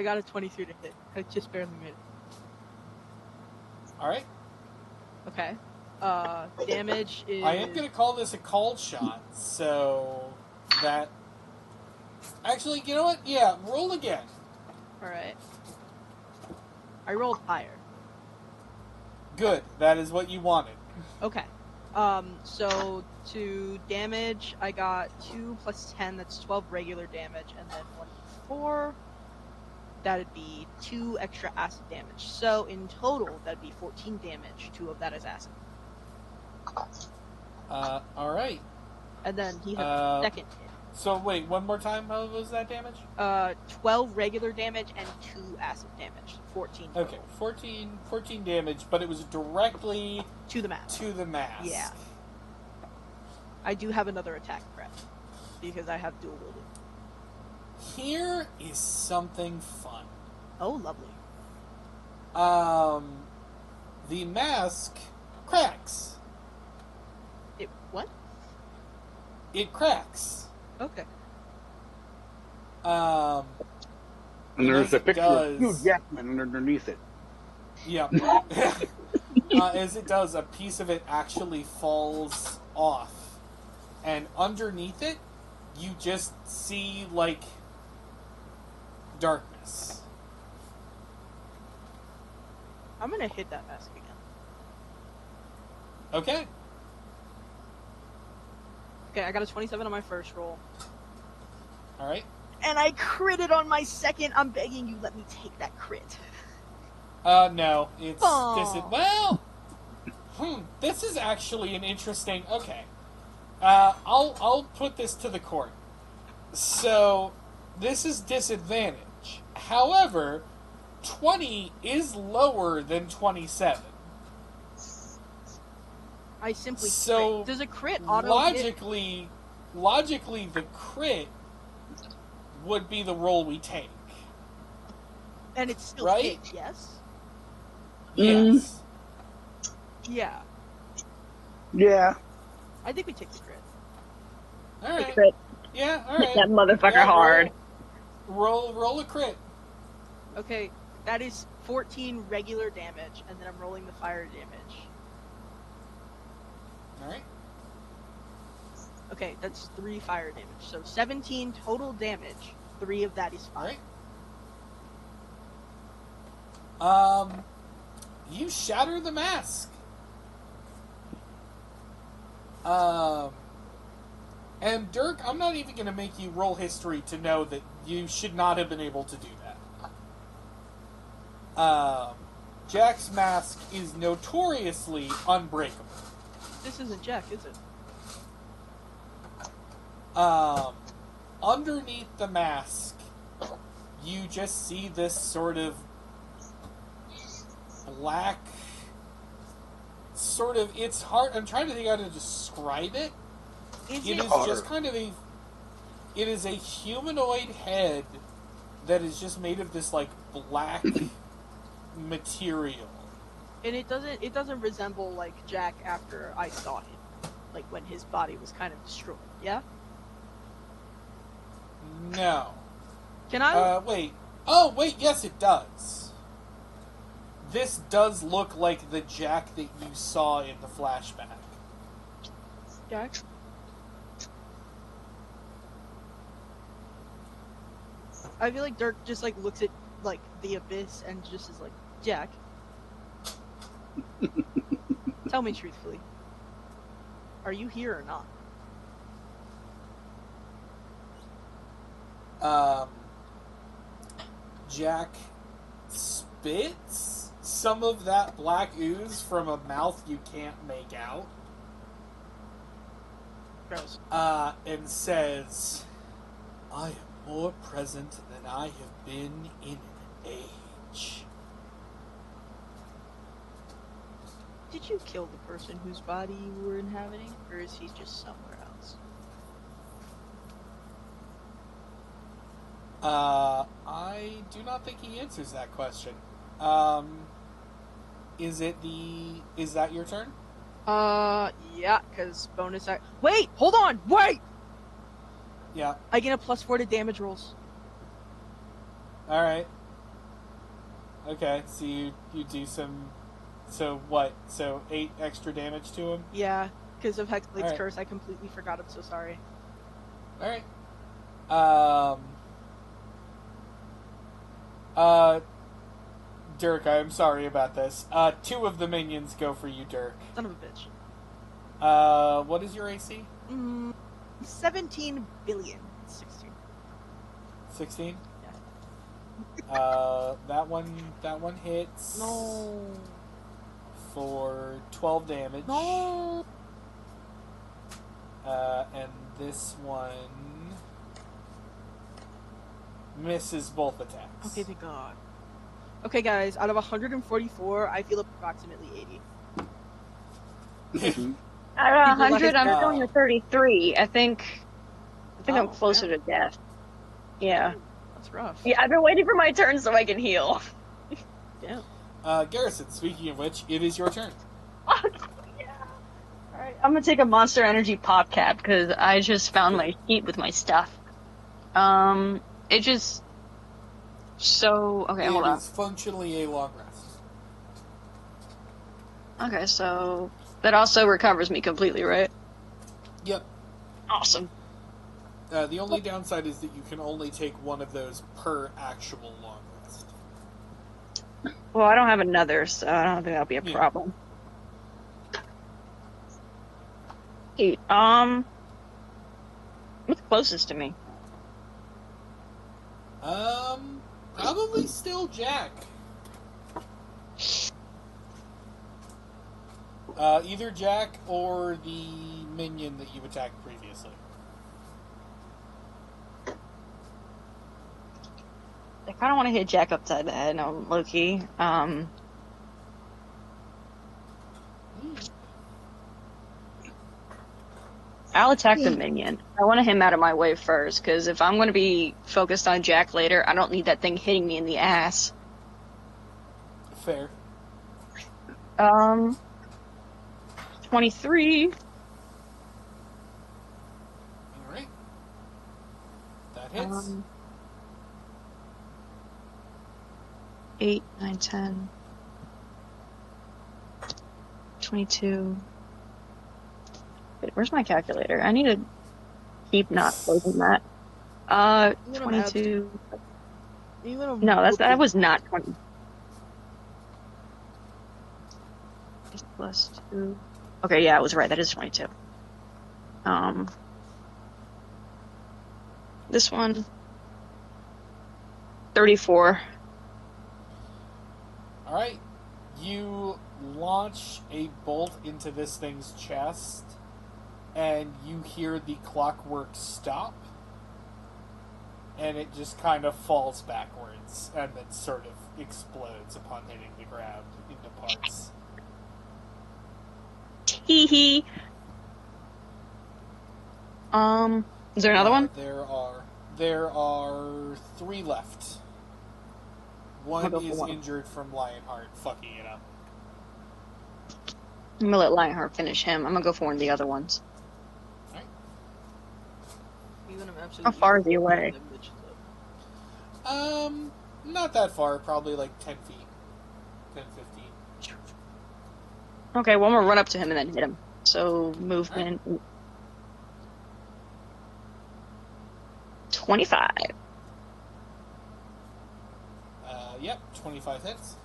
got a 23 to hit. I just barely made it. Alright. Okay. Damage is... I am going to call this a called shot, so that... Actually, you know what? Yeah, roll again. Alright. I rolled higher. Good. That is what you wanted. Okay. So to damage, I got 2 plus 10, that's 12 regular damage, and then 1d4. That'd be 2 extra acid damage. So in total, that'd be 14 damage. 2 of that is acid. Alright. And then he had a second hit. So wait, one more time, how was that damage? 12 regular damage and 2 acid damage. 14 total. Okay, 14 damage, but it was directly... To the mask. To the mask. Yeah. I do have another attack prep, because I have dual wielding. Here is something fun. Oh, lovely. The mask cracks. It what? It cracks. Okay. And there's a picture of Hugh Jackman underneath it. Yep. As it does, a piece of it actually falls off. And underneath it, you just see, like, darkness. I'm gonna hit that mask again. Okay. Okay, I got a 27 on my first roll. Alright. And I critted on my second. I'm begging you, let me take that crit. No. It's... Aww. This is actually an interesting... Okay. I'll put this to the court. So, this is disadvantage. However, 20 is lower than 27. I simply so crit. Does a crit auto hit? Logically, the crit would be the roll we take. And it's still right? hit, yes? Yes. Yeah. Yeah. I think we take the crit. Alright. Crit. Yeah, alright. That motherfucker hard. Roll a crit. Okay, that is 14 regular damage, and then I'm rolling the fire damage. Alright. Okay, that's 3 fire damage. So 17 total damage. 3 of that is fire. Alright. You shatter the mask. And Dirk, I'm not even going to make you roll history to know that you should not have been able to do that. Jack's mask is notoriously unbreakable. This isn't Jack, is it? Underneath the mask, you just see this sort of black... Sort of, it's hard... I'm trying to think how to describe it. It is just kind of a... It is a humanoid head that is just made of this, like, black material. And it doesn't resemble like Jack after I saw him, like when his body was kind of destroyed. Yeah. No. Can I? Wait. Oh, wait. Yes, it does. This does look like the Jack that you saw in the flashback. Jack. I feel like Dirk just like looks at like the abyss and just is like, Jack. Tell me truthfully. Are you here or not? Jack spits some of that black ooze from a mouth you can't make out. Gross. And says, I am more present than I have been in an age. Did you kill the person whose body you were inhabiting, or is he just somewhere else? I do not think he answers that question. Is that your turn? Yeah, because bonus act. Wait, hold on, wait! Yeah. I get a +4 to damage rolls. Alright. Okay, so you do some... So what? So 8 extra damage to him? Yeah, because of Hexblade's Alright. curse, I completely forgot. I'm so sorry. Alright. Dirk, I'm sorry about this. 2 of the minions go for you, Dirk. Son of a bitch. What is your AC? 17 billion. 16. 16? Yeah. That one hits. No. For 12 damage. No. And this one misses both attacks. Okay, thank God. Okay, guys, out of 144, I feel approximately 80. Out of People 100, like I'm going to 33. I think I'm Oh, closer to death. Yeah. That's rough. Yeah, I've been waiting for my turn so I can heal. Yeah. Garrison, speaking of which, it is your turn. Yeah. Alright, I'm gonna take a Monster Energy Pop Cap because I just found my sheet with my stuff. It just... So... Okay, hold on. It is functionally a long rest. Okay, so... That also recovers me completely, right? Yep. Awesome. The only downside is that you can only take one of those per actual long rest. Well, I don't have another, so I don't think that'll be a problem. Hey, what's closest to me? Probably still Jack. Either Jack or the minion that you attacked previously. I kind of want to hit Jack upside the head, no, low-key. I'll attack the minion. I want to hit him out of my way first, because if I'm going to be focused on Jack later, I don't need that thing hitting me in the ass. Fair. 23. Alright. That hits. 8, 9, 10. 22. Wait, where's my calculator? I need to keep not closing that. 22. No, that was not 20. Plus 2. Okay, yeah, I was right. That is 22. This one. 34. Alright. You launch a bolt into this thing's chest, and you hear the clockwork stop, and it just kind of falls backwards, and then sort of explodes upon hitting the ground into parts. Hee. Is there another one? There are 3 left. One is injured from Lionheart fucking it up. I'm gonna let Lionheart finish him. I'm gonna go for one of the other ones. How far is he away? Not that far. Probably like 10 feet. 10, 15. Okay, well, I'm gonna run up to him and then hit him. So, movement... Right. 25. Yep, 25 hits.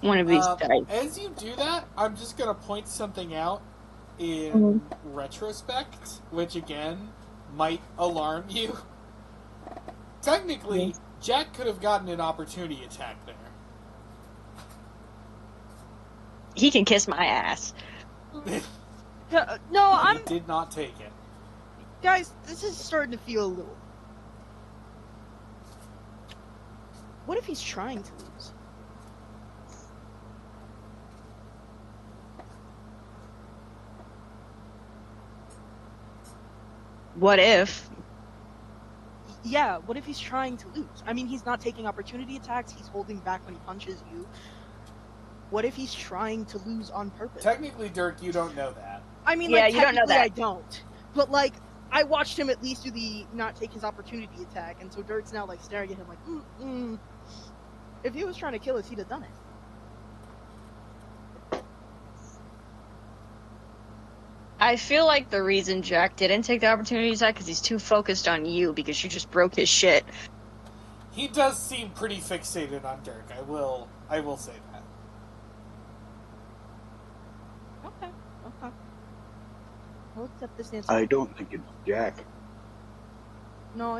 One of these dice. As you do that, I'm just going to point something out in retrospect, which again might alarm you. Technically, Jack could have gotten an opportunity attack there. He can kiss my ass. No, He did not take it. Guys, this is starting to feel a little... What if he's trying to lose? What if? Yeah, what if he's trying to lose? I mean, he's not taking opportunity attacks, he's holding back when he punches you. What if he's trying to lose on purpose? Technically, Dirk, you don't know that. I mean, yeah, like, you don't know that. I don't. But, like, I watched him at least do the not take his opportunity attack, and so Dirk's now, like, staring at him like, If he was trying to kill us, he'd have done it. I feel like the reason Jack didn't take the opportunity attack because he's too focused on you because you just broke his shit. He does seem pretty fixated on Dirk. I will say that. Okay. I'll accept this answer. I don't think it's Jack. No,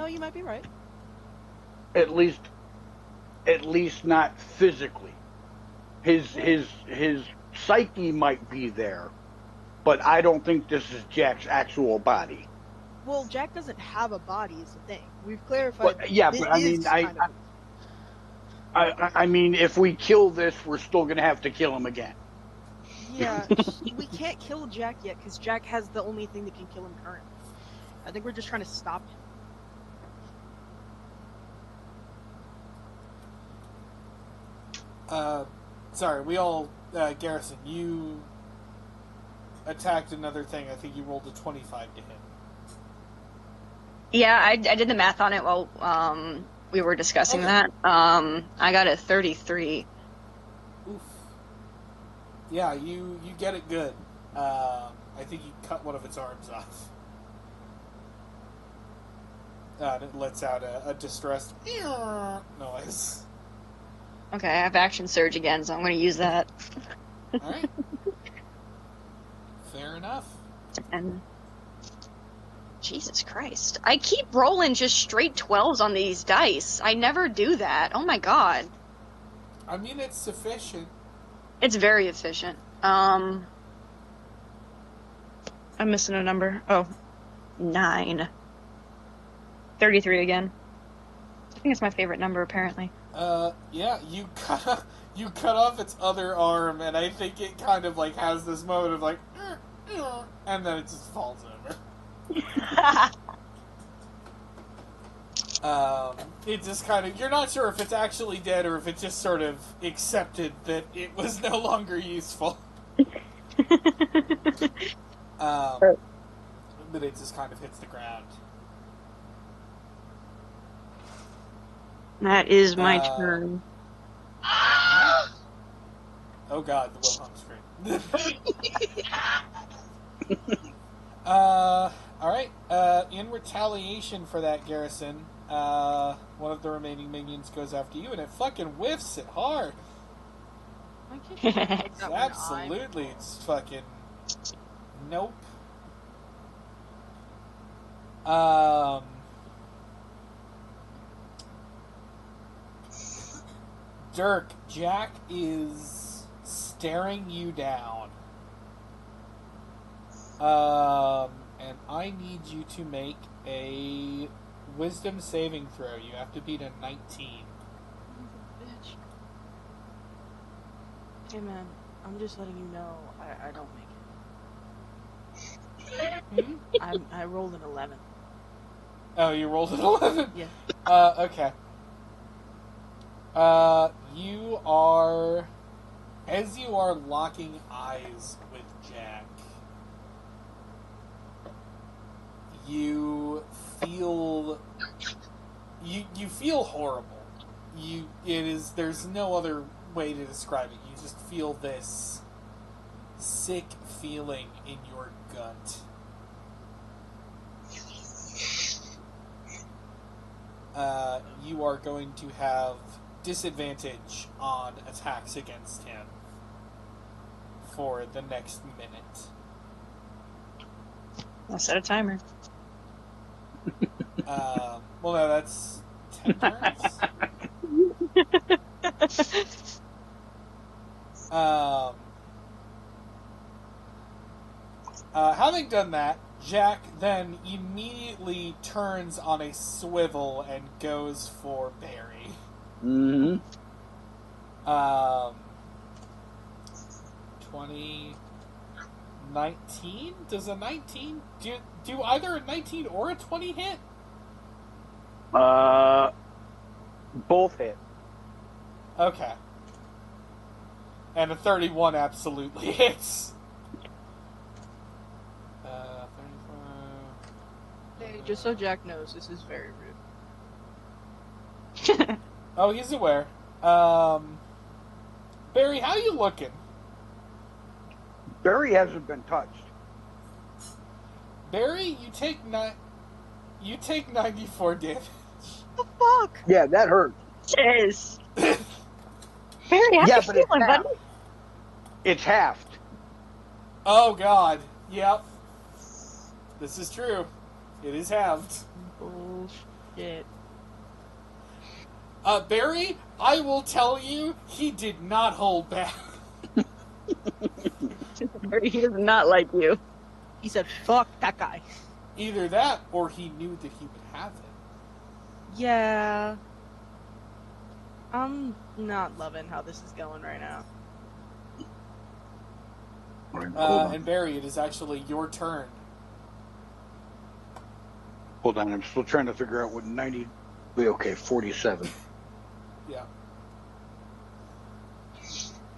you might be right. At least not physically. His psyche might be there, but I don't think this is Jack's actual body. Well, Jack doesn't have a body is the thing. We've clarified. But, yeah, but I mean, if we kill this, we're still going to have to kill him again. Yeah, we can't kill Jack yet because Jack has the only thing that can kill him currently. I think we're just trying to stop him. Sorry, we all... Garrison, you attacked another thing. I think you rolled a 25 to hit. Yeah, I did the math on it while we were discussing that. I got a 33. Oof. Yeah, you get it good. I think you cut one of its arms off. And it lets out a distressed noise. Okay, I have action surge again, so I'm going to use that. Alright. Fair enough. And Jesus Christ. I keep rolling just straight 12s on these dice. I never do that. Oh my god. I mean, it's sufficient. It's very efficient. I'm missing a number. Oh, 9. 33 again. I think it's my favorite number, apparently. Yeah, you cut off its other arm, and I think it kind of, like, has this moment of, like, and then it just falls over. It just kind of, you're not sure if it's actually dead or if it just sort of accepted that it was no longer useful. But it just kind of hits the ground. That is my turn. Oh god, the Wilhelm scream. Alright, in retaliation for that, Garrison, one of the remaining minions goes after you, and it fucking whiffs it hard. Absolutely, it's fucking... Nope. Dirk, Jack is staring you down. And I need you to make a wisdom saving throw. You have to beat a 19. Bitch. Hey man, I'm just letting you know I don't make it. I rolled an 11. Oh, you rolled an 11? Yeah. Okay. You are... As you are locking eyes with Jack, you feel... You feel horrible. There's no other way to describe it. You just feel this sick feeling in your gut. You are going to have disadvantage on attacks against him for the next minute. I'll set a timer. Well, no, that's 10 turns. Having done that, Jack then immediately turns on a swivel and goes for Barry. Mm-hmm. 20... 19? Does a 19... Do either a 19 or a 20 hit? Both hit. Okay. And a 31 absolutely hits. 35... Hey, just so Jack knows, this is very rude. Oh, he's aware. Barry, how you looking? Barry hasn't been touched. Barry, you take 94 damage. What the fuck? Yeah, that hurt. Jeez. Barry, how you feeling, buddy? It's halved. Oh god. Yep. This is true. It is halved. Bullshit. Barry, I will tell you, he did not hold back. Barry, he does not like you. He said, fuck that guy. Either that, or he knew that he would have it. Yeah. I'm not loving how this is going right now. And Barry, it is actually your turn. Hold on, I'm still trying to figure out what 90... Okay, 47. Yeah.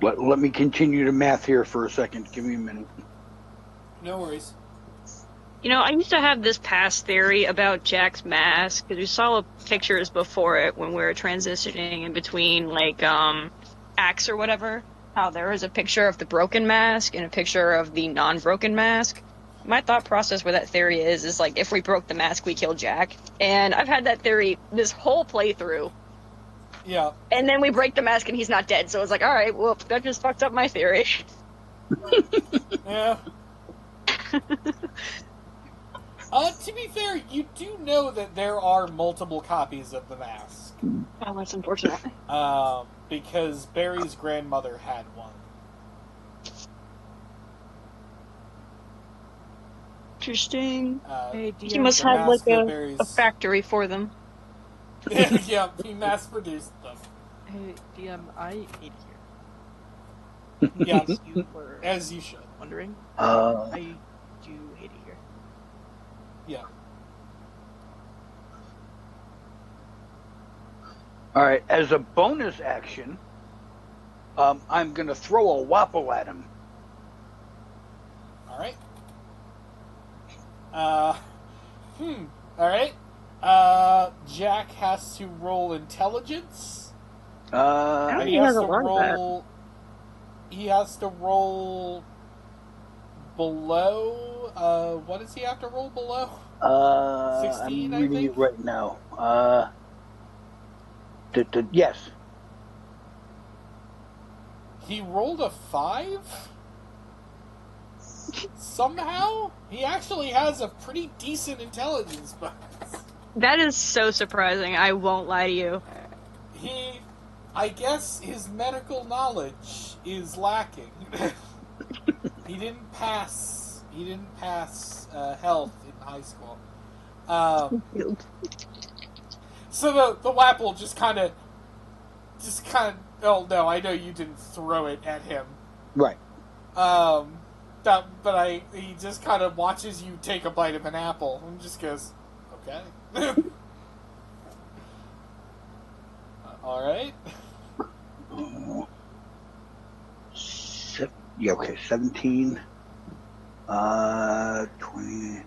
Let me continue to math here for a second. Give me a minute. No worries. You know, I used to have this past theory about Jack's mask, because we saw pictures before it when we were transitioning in between, like, acts or whatever, how there was a picture of the broken mask and a picture of the non-broken mask. My thought process with that theory is like, if we broke the mask, we kill Jack. And I've had that theory this whole playthrough. Yeah. And then we break the mask and he's not dead, so it's like, alright, well, that just fucked up my theory. Yeah. To be fair, you do know that there are multiple copies of the mask. Oh, that's unfortunate. Because Barry's grandmother had one. Interesting. Hey, He DM, must the have, like, mask that a Barry's- factory for them. Yeah, he mass-produced them. Hey, DM, I hate it here. Yeah, In case you were as you should. wondering, Uh, I do hate it here. Yeah. all right, as a bonus action, I'm going to throw a wapple at him. Alright. Alright. Jack has to roll intelligence. think He he has has a to lot of that. roll. He has to roll below. What does he have to roll below? 16, I'm I reading think? it right now. Yes. He rolled a 5? Somehow? He actually has a pretty decent intelligence bonus. That is so surprising, I won't lie to you. I guess his medical knowledge is lacking. He didn't pass health in high school. So the Wapple just kind of. Oh no, I know you didn't throw it at him. Right. He just kind of watches you take a bite of an apple and just goes, okay. All right. Yeah, okay, 17. 20.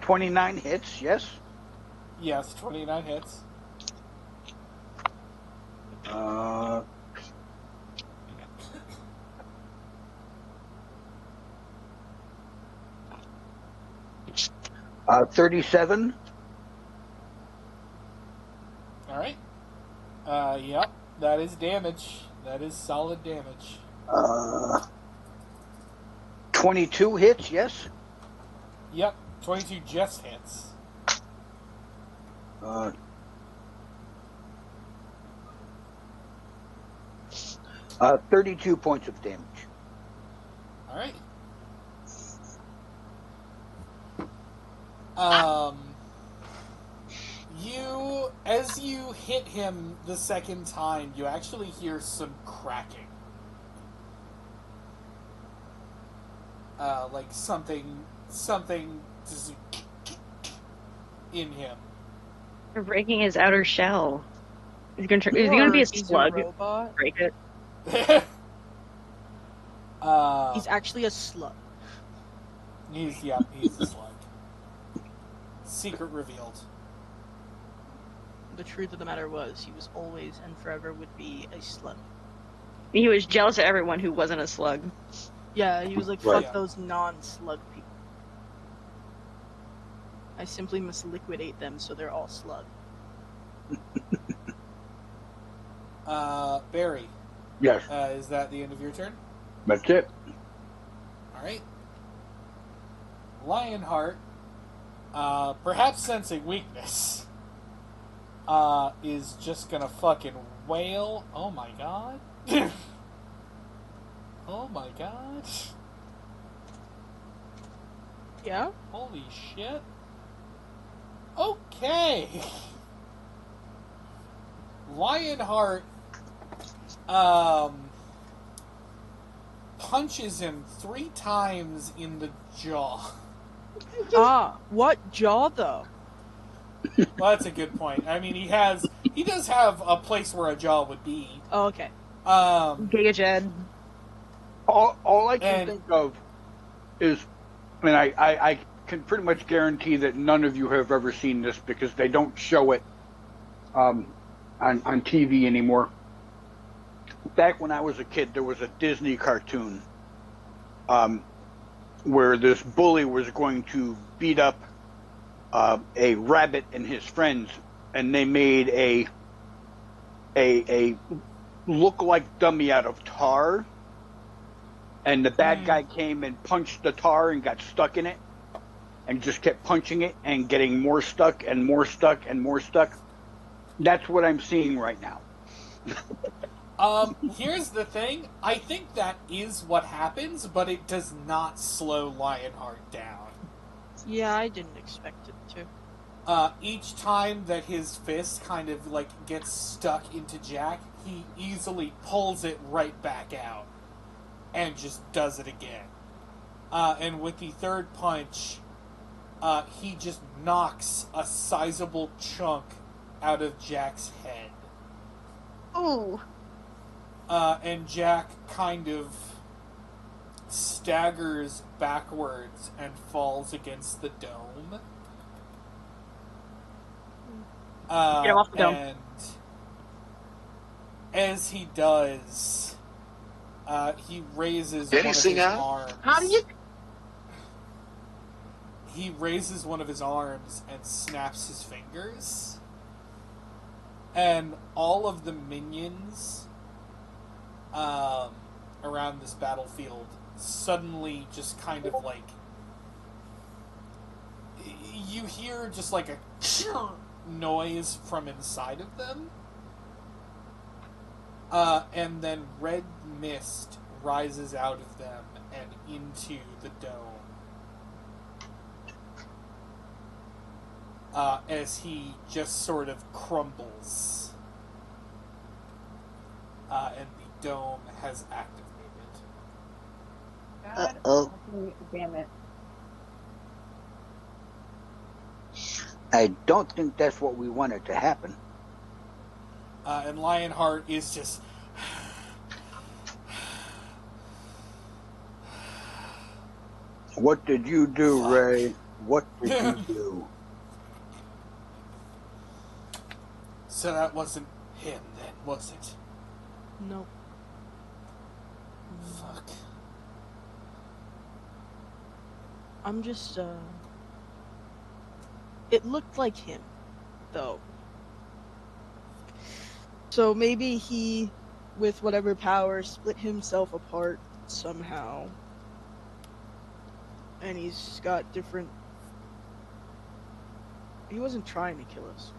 29 hits, yes. Yes, 29 hits. 37. All right. Yep, that is damage. That is solid damage. 22 hits, yes. Yep, 22 just hits. 32 points of damage. All right. As you hit him the second time, you actually hear some cracking. Like something just in him. You're breaking his outer shell. Is he gonna be Or a he's slug? a robot. Break it. He's actually a slug. He's a slug. Secret revealed. The truth of the matter was, he was always and forever would be a slug. He was jealous of everyone who wasn't a slug. Yeah, he was like, Right. fuck those non-slug people. I simply must liquidate them so they're all slug. Barry. Yes, Is that the end of your turn? that's it. Alright. Lionheart, perhaps sensing weakness, is just gonna fucking wail. Oh my god. Oh my god. Yeah? Holy shit. Okay. Lionheart, punches him 3 times in the jaw. What jaw though? Well, that's a good point. I mean, he does have a place where a jaw would be. Oh, okay. Giga Jed. All I can think of is, I mean, I can pretty much guarantee that none of you have ever seen this because they don't show it on TV anymore. Back when I was a kid, there was a Disney cartoon where this bully was going to beat up a rabbit and his friends, and they made a look-like dummy out of tar, and the bad guy came and punched the tar and got stuck in it, and just kept punching it and getting more stuck and more stuck and more stuck. That's what I'm seeing right now. Here's the thing. I think that is what happens, but it does not slow Lionheart down. Yeah, I didn't expect it to. Each time that his fist kind of, like, gets stuck into Jack, he easily pulls it right back out and just does it again. And with the third punch, he just knocks a sizable chunk out of Jack's head. Ooh. And Jack kind of staggers backwards and falls against the dome. Get him off the dome. And as he does, he raises one of his arms. How do you? He raises one of his arms and snaps his fingers. And all of the minions around this battlefield suddenly just kind of like... You hear just like a noise from inside of them. And then red mist rises out of them and into the dome. As he just sort of crumbles. And the dome has activated. Uh-oh. Damn it. I don't think that's what we wanted to happen. And Lionheart is just What did you do, Fuck. Ray? What did you do? So that wasn't him then, was it? Nope. Fuck. I'm just, It looked like him, though. So maybe he, with whatever power, split himself apart somehow. And he's got different... He wasn't trying to kill us.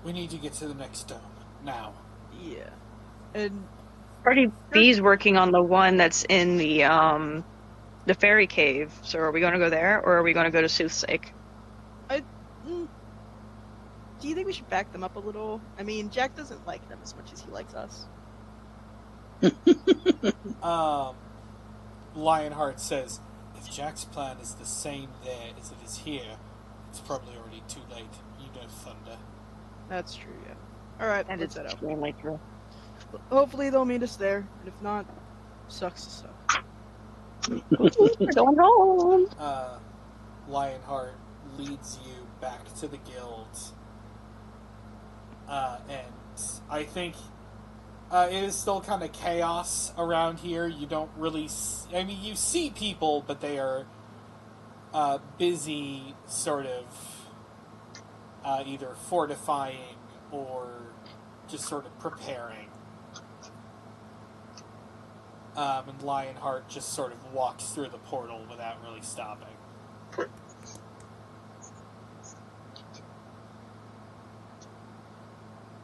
We need to get to the next dome. Now. Yeah. And... Party B's working on the one that's in the fairy cave. So are we going to go there, or are we going to go to Soothsake? Do you think we should back them up a little? I mean, Jack doesn't like them as much as he likes us. Lionheart says, if Jack's plan is the same there as it is here, it's probably already too late. You know Thunder. That's true, yeah. Alright, And let's it's head out. extremely true. Hopefully they'll meet us there, and if not, sucks to suck. We're going home. Lionheart leads you back to the guilds. And I think it is still kind of chaos around here. You don't really I mean, you see people, but they are busy sort of either fortifying or just sort of preparing. And Lionheart just sort of walks through the portal without really stopping.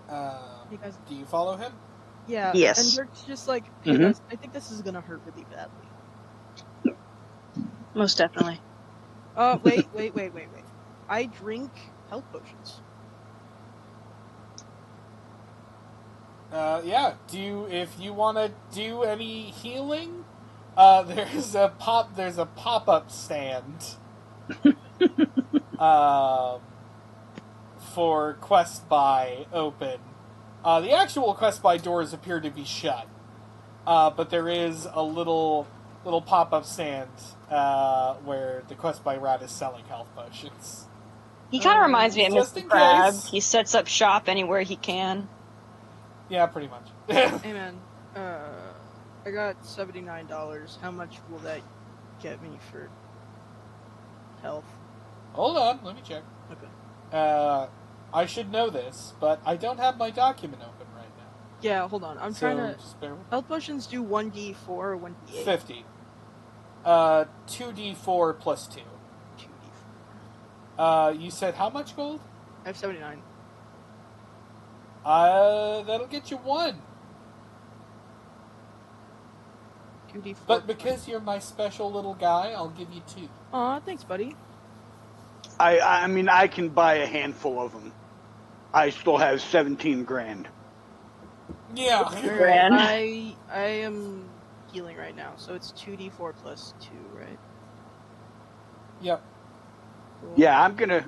Hey guys. Do you follow him? Yeah, Yes. and Dirk's just like, hey Mhm. guys, I think this is gonna hurt really badly. Most definitely. Wait. I drink health potions. Yeah. If you want to do any healing, there's a pop-up stand, for Quest Buy open. The actual Quest Buy doors appear to be shut, but there is a little pop-up stand where the Quest Buy rat is selling health potions. He kind of reminds me of Just Mr. in Crab. case. He sets up shop anywhere he can. Yeah, pretty much. Hey man, I got $79. How much will that get me for health? Hold on, let me check. Okay. I should know this, but I don't have my document open right now. Yeah, hold on. I'm So, trying to... just bear with me. Health potions do 1d4 or 1d8? 50. 2d4 plus 2. 2d4. You said how much gold? I have 79. That'll get you 1. 2d4. But because you're my special little guy, I'll give you 2. Aw, thanks, buddy. I mean, I can buy a handful of them. I still have 17 grand. Yeah. Grand. I am healing right now, so it's 2d4 plus 2, right? Yep. Cool. Yeah, I'm gonna.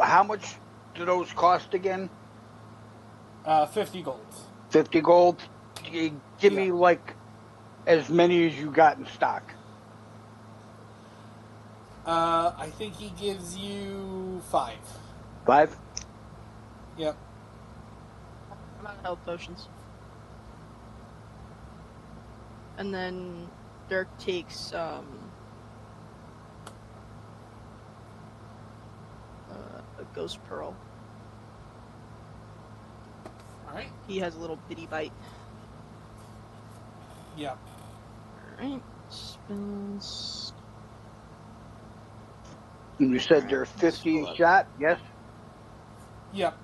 How much do those cost again? 50 gold. 50 gold. Give me Yeah. like as many as you got in stock. I think he gives you 5. 5. Yep. I'm out of health potions. And then Dirk takes a ghost pearl. Alright. He has a little bitty bite. Yep. Alright. Spells. You said they're 50 a shot. Yes. Yep.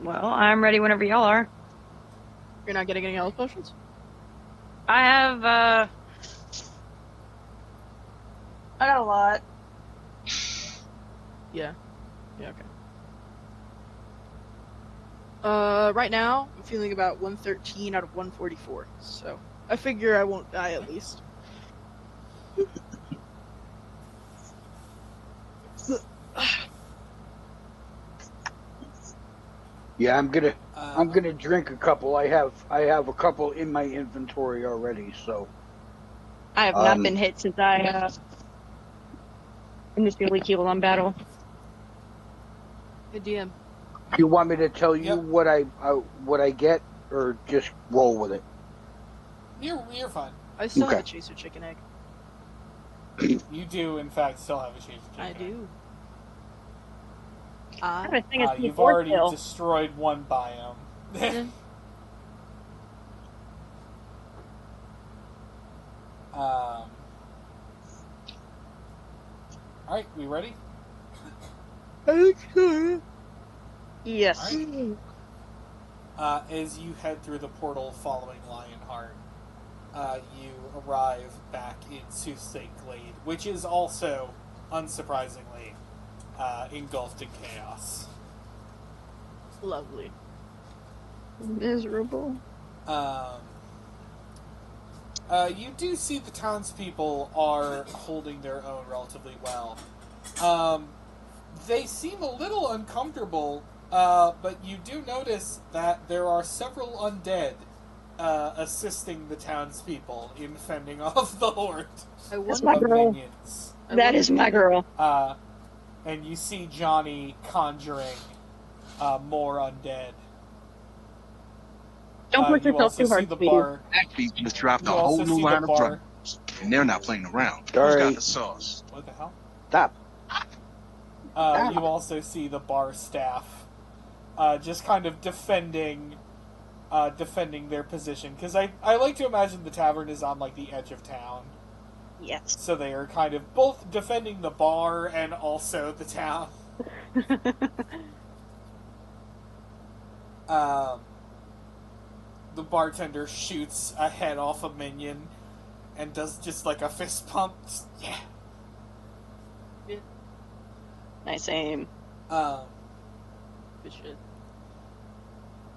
Well, I'm ready whenever y'all are. You're not getting any health potions? I have, I got a lot. Yeah. Yeah, okay. Right now, I'm feeling about 113 out of 144, so I figure I won't die at least. Yeah, I'm Uh, gonna drink a couple. I have a couple in my inventory already. So, I have not been hit since I initially healed on battle. Hey, DM. do you want me to tell you Yep. what I get, or just roll with it? You're fine. I still have Okay. a chaser chicken egg. You do, in fact, still have a change of I chicken. do. I have a thing of You've C4 already still. destroyed one biome. Yeah. Alright, we ready? Okay. Yes. As you head through the portal following Lionheart, you arrive back in Soothsay Glade, which is also, unsurprisingly, engulfed in chaos. Lovely. Miserable. You do see the townspeople are holding their own relatively well. They seem a little uncomfortable, but you do notice that there are several undead assisting the townspeople in fending off the horde That's my of girl. minions. That is my girl. And you see Johnny conjuring more undead. Don't push You yourself also too see hard, the Speedy. bar. Actually, just dropped a You whole also new see the line of bar. drugs, and they're not playing around. All Who's got right. the sauce? What the hell? Stop. You also see the bar staff just kind of defending their position, because I like to imagine the tavern is on like the edge of town, Yes. so they are kind of both defending the bar and also the town. The bartender shoots a head off a minion and does just like a fist pump. Just, yeah. Nice aim. Um, Good shit.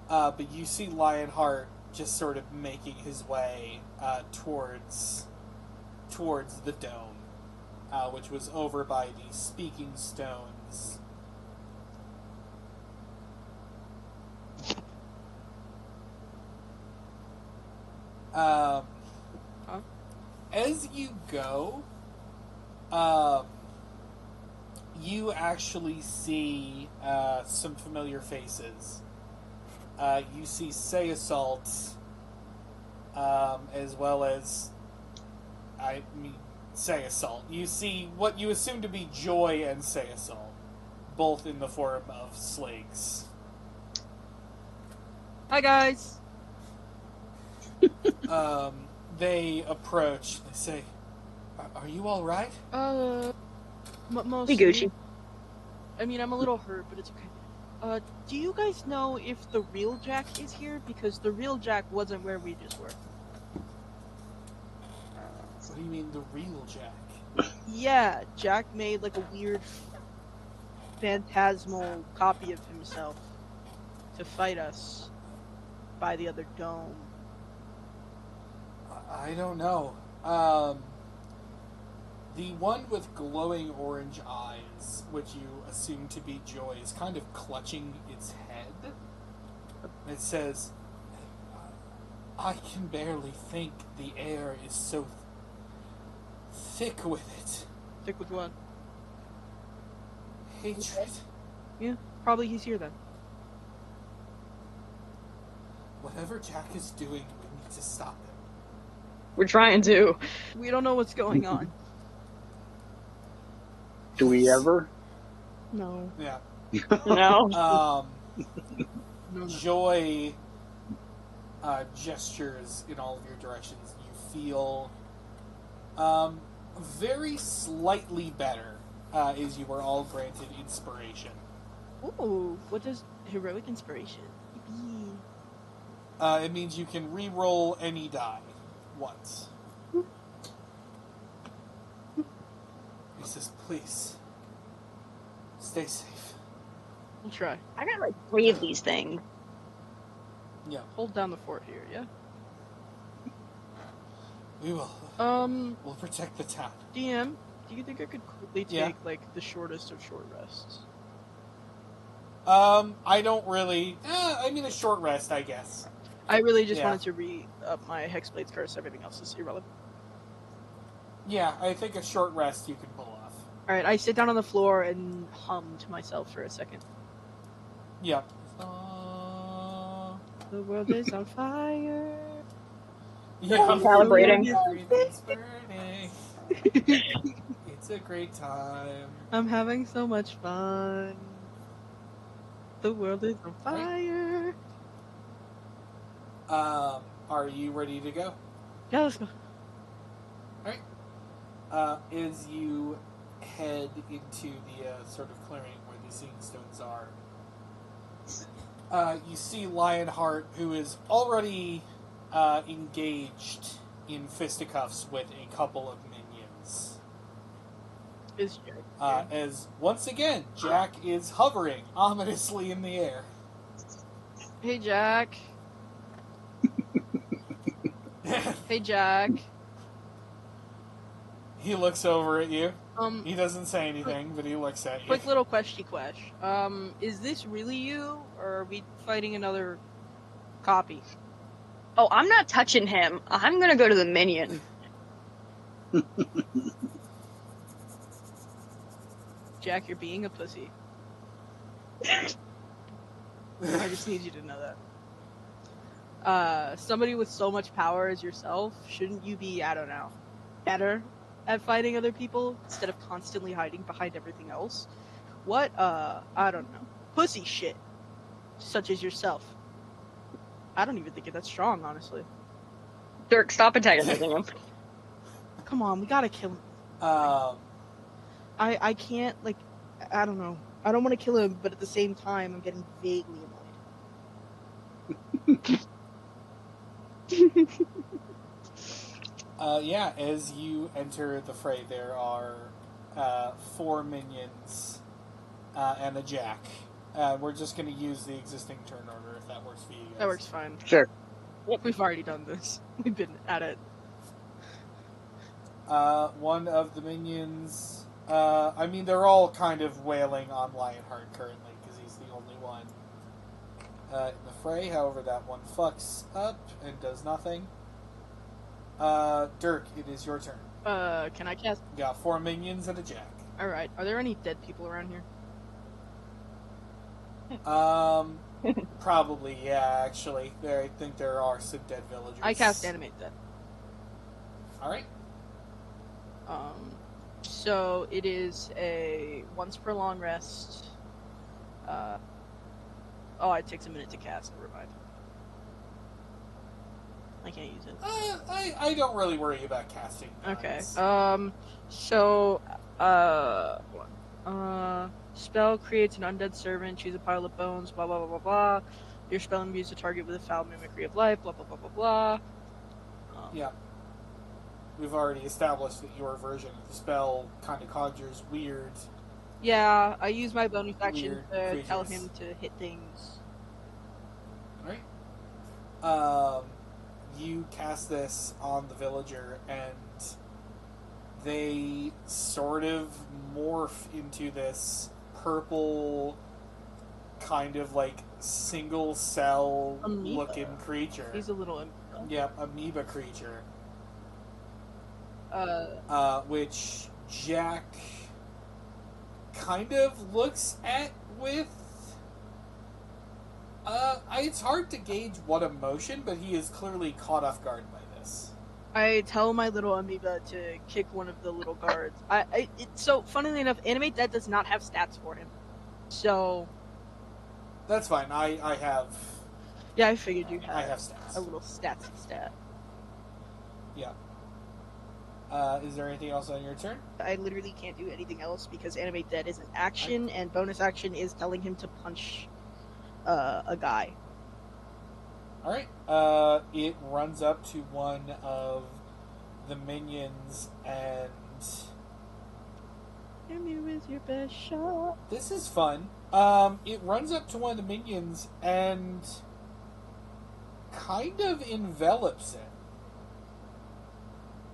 but you see Lionheart just sort of making his way towards the dome, which was over by the Speaking Stones. As you go, you actually see some familiar faces. You see Say Assault, as well as, Say Assault. You see what you assume to be Joy and Say Assault, both in the form of Sligs. Hi, guys. They approach. They say, "Are you all right?" Mostly. Hey, Gucci. I mean, I'm a little hurt, but it's okay. Do you guys know if the real Jack is here? Because the real Jack wasn't where we just were. What do you mean, the real Jack? Yeah, Jack made like a weird phantasmal copy of himself to fight us by the other dome. I don't know. The one with glowing orange eyes, which you assume to be Joy, is kind of clutching its head. It says, "I can barely think. The air is so thick with it. Stick with what? Hatred. Yeah, probably he's here then. Whatever Jack is doing, we need to stop him." We're trying to. We don't know what's going on. Do we ever? No. Yeah. No. No. Joy gestures in all of your directions. You feel very slightly better as you were all granted inspiration. Ooh, what does heroic inspiration? Yippee. It means you can re-roll any die once. He says, "Please, stay safe." We'll try. I got like 3 of these things. Yeah, Hold down the fort here, yeah? we will. We'll protect the town. DM, do you think I could quickly take, Yeah. like, the shortest of short rests? I don't really. I mean, a short rest, I guess. I really just Yeah. wanted to re-up my Hexblade's curse. Everything else is irrelevant. Yeah, I think a short rest you can pull off. Alright, I sit down on the floor and hum to myself for a second. Yep. The world is on fire. Yeah. Calibrating. Everything's burning. It's a great time. I'm having so much fun. The world is on fire. Are you ready to go? Yeah, let's go. Alright. As you head into the sort of clearing where the seeing stones are, you see Lionheart, who is already engaged in fisticuffs with a couple of minions. Is Jack here? As once again, Jack is hovering ominously in the air. Hey, Jack. Hey, Jack. He looks over at you. Um, He doesn't say anything, but he looks at you. quick little question. Is this really you, or are we fighting another copy? Oh, I'm not touching him. I'm gonna go to the minion. Jack, you're being a pussy. I just need you to know that. Somebody with so much power as yourself, shouldn't you be, I don't know, better at fighting other people instead of constantly hiding behind everything else? What, I don't know, pussy shit, such as yourself. I don't even think that's strong, honestly. Dirk, stop antagonizing him. Come on, we gotta kill him. I can't, like, I don't know. I don't want to kill him, but at the same time, I'm getting vaguely annoyed. Yeah, as you enter the fray, there are 4 minions and a Jack. We're just going to use the existing turn order if that works for you guys. That works fine. Sure. We've already done this. We've been at it. One of the minions... I mean, they're all kind of wailing on Lionheart currently, because he's the only one in the fray. However, that one fucks up and does nothing. Dirk, it is your turn. Can I cast? You got 4 minions and a Jack. Alright, are there any dead people around here? Probably, yeah, actually. I think there are some dead villagers. I cast Animate Dead. Alright. So it is a once per long rest. It takes a minute to cast and revive. I can't use it. I don't really worry about casting. Okay. guys. Spell creates an undead servant. Choose a pile of bones. Blah blah blah blah blah. Your spell imbues the target with a foul mimicry of life. Blah blah blah blah blah. Yeah. We've already established that your version of the spell kind of conjures weird. Yeah, I use my bonus action Weird to tell creatures. him to hit things. Alright. You cast this on the villager, and they sort of morph into this purple, kind of like single cell Amoeba. looking creature. He's a little. Yep, amoeba creature. Uh, Which Jack kind of looks at with. It's hard to gauge what emotion, but he is clearly caught off guard by this. I tell my little amoeba to kick one of the little guards. So, funnily enough, Animate Dead does not have stats for him. So. That's fine. I have. Yeah, I figured you had I have stats. a little statsy stat. Yeah. Is there anything else on your turn? I literally can't do anything else because Animate Dead is an action, and bonus action is telling him to punch a guy. Alright. It runs up to one of the minions, and Emu is your best shot. this is fun. It runs up to one of the minions and kind of envelops it.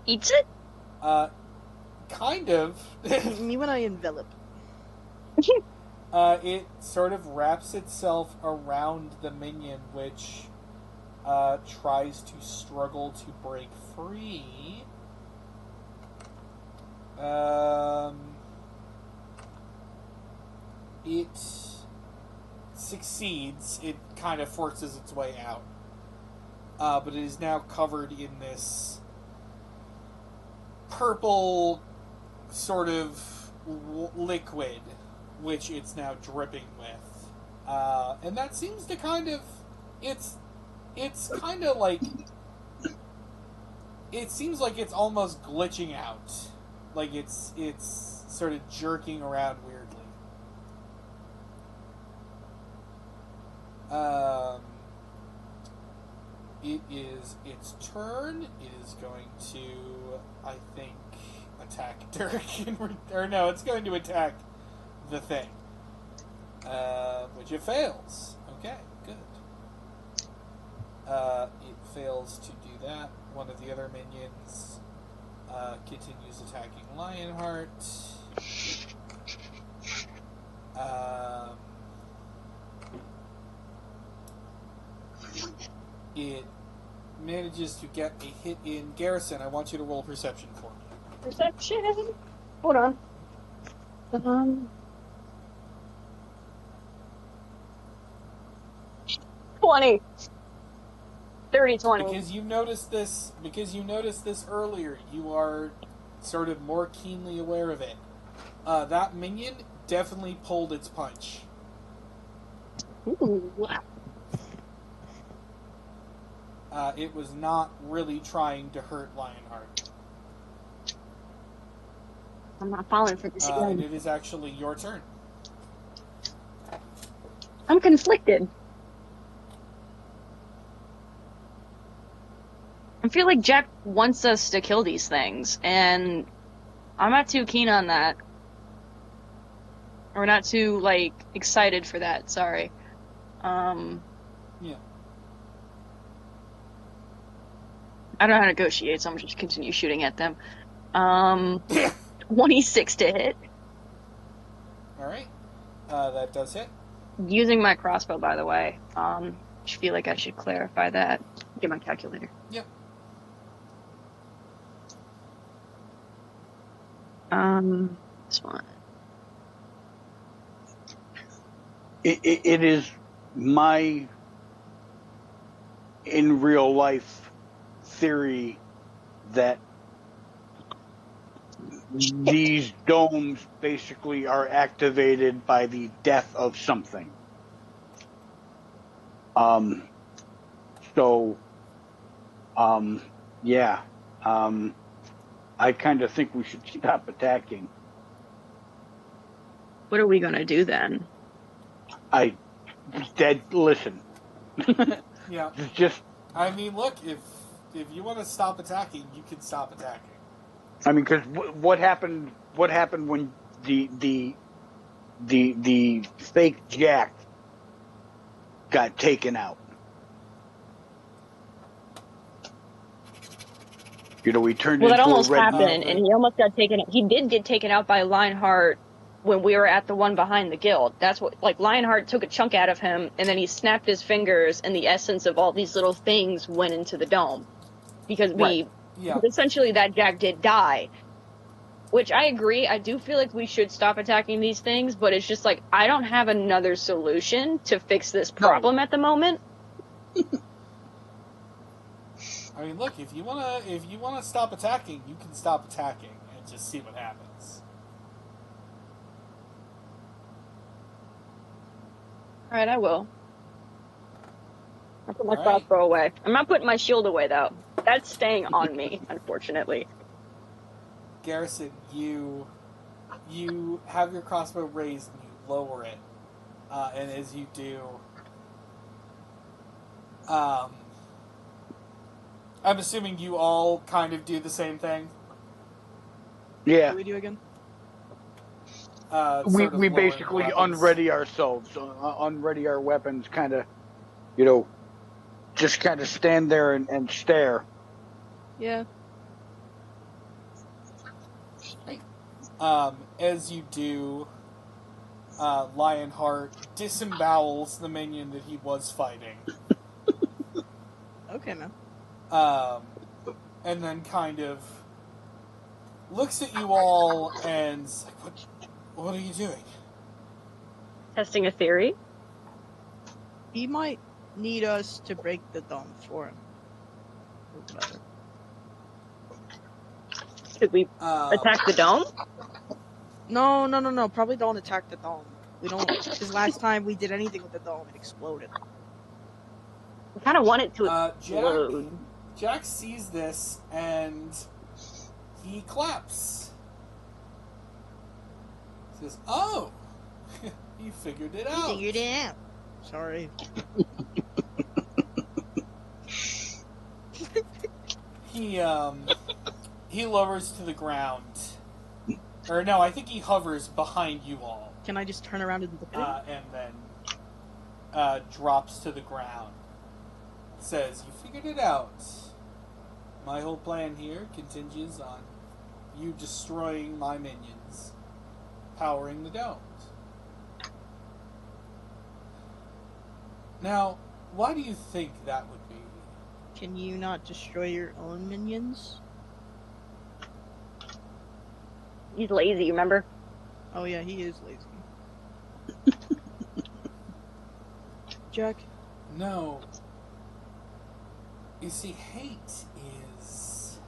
Eats it? Kind of. Me when I envelop. It sort of wraps itself around the minion, which tries to struggle to break free. It succeeds. It kind of forces its way out. But it is now covered in this purple sort of liquid, which it's now dripping with. And that seems to kind of... It's kind of like... It seems like it's almost glitching out. Like it's sort of jerking around weirdly. It is its turn. It is going to, I think, attack Dirk. Or no, it's going to attack the thing. Which it fails. Okay, good. It fails to do that. One of the other minions continues attacking Lionheart. It manages to get a hit in Garrison. I want you to roll perception for me. Perception. Hold on. 20. 30, 20. Because you noticed this earlier, you are sort of more keenly aware of it. That minion definitely pulled its punch. Ooh. It was not really trying to hurt Lionheart. I'm not falling for this again. And it is actually your turn. I'm conflicted. I feel like Jack wants us to kill these things, and I'm not too keen on that. Or not too, like, excited for that, sorry. Yeah. I don't know how to negotiate, so I'm just continue shooting at them. 26 to hit. Alright. That does hit. Using my crossbow, by the way. I feel like I should clarify that. Get my calculator. Yep. This one. It is my, in real life, theory that these domes basically are activated by the death of something. Yeah. I kind of think we should stop attacking. What are we gonna do then? Listen. Yeah. Just, I mean, look, if you want to stop attacking, you can stop attacking. I mean, because what happened when the fake Jack got taken out? You know, he turned Well, that into almost a red happened, and he almost got taken. He did get taken out by Lionheart when we were at the one behind the guild. That's what, like, Lionheart took a chunk out of him, and then he snapped his fingers, and the essence of all these little things went into the dome. Because Right. essentially that Jack did die. Which I agree, I do feel like we should stop attacking these things, but it's just like, I don't have another solution to fix this problem at the moment. I mean, look, if you wanna stop attacking, you can stop attacking and just see what happens. Alright, I will. I'll put my Alright. crossbow away. I'm not putting my shield away, though. That's staying on me, unfortunately. Garrison, you have your crossbow raised and you lower it, and as you do, I'm assuming you all kind of do the same thing. What Yeah. do we do again? Sort of We lowering basically weapons. unready ourselves, unready our weapons, kind of, you know, just kind of stand there and stare. Yeah. As you do, Lionheart disembowels the minion that he was fighting. Okay, man. And then kind of looks at you all and is like, what are you doing? Testing a theory. He might need us to break the dome for him. Or whatever. Should we attack the dome? No. Probably don't attack the dome. We don't, because last time we did anything with the dome, it exploded. I kind of want it to explode. Jack sees this and he claps. He says, "Oh, you figured it out." Figured it out. Sorry. He lowers to the ground. Or no, I think he hovers behind you all. Can I just turn around and look at him? And then drops to the ground. Says, "You figured it out. My whole plan here contingents on you destroying my minions, powering the domes. Now, why do you think that would be?" Can you not destroy your own minions? He's lazy, remember? Oh yeah, he is lazy. Jack? No. You see, hate is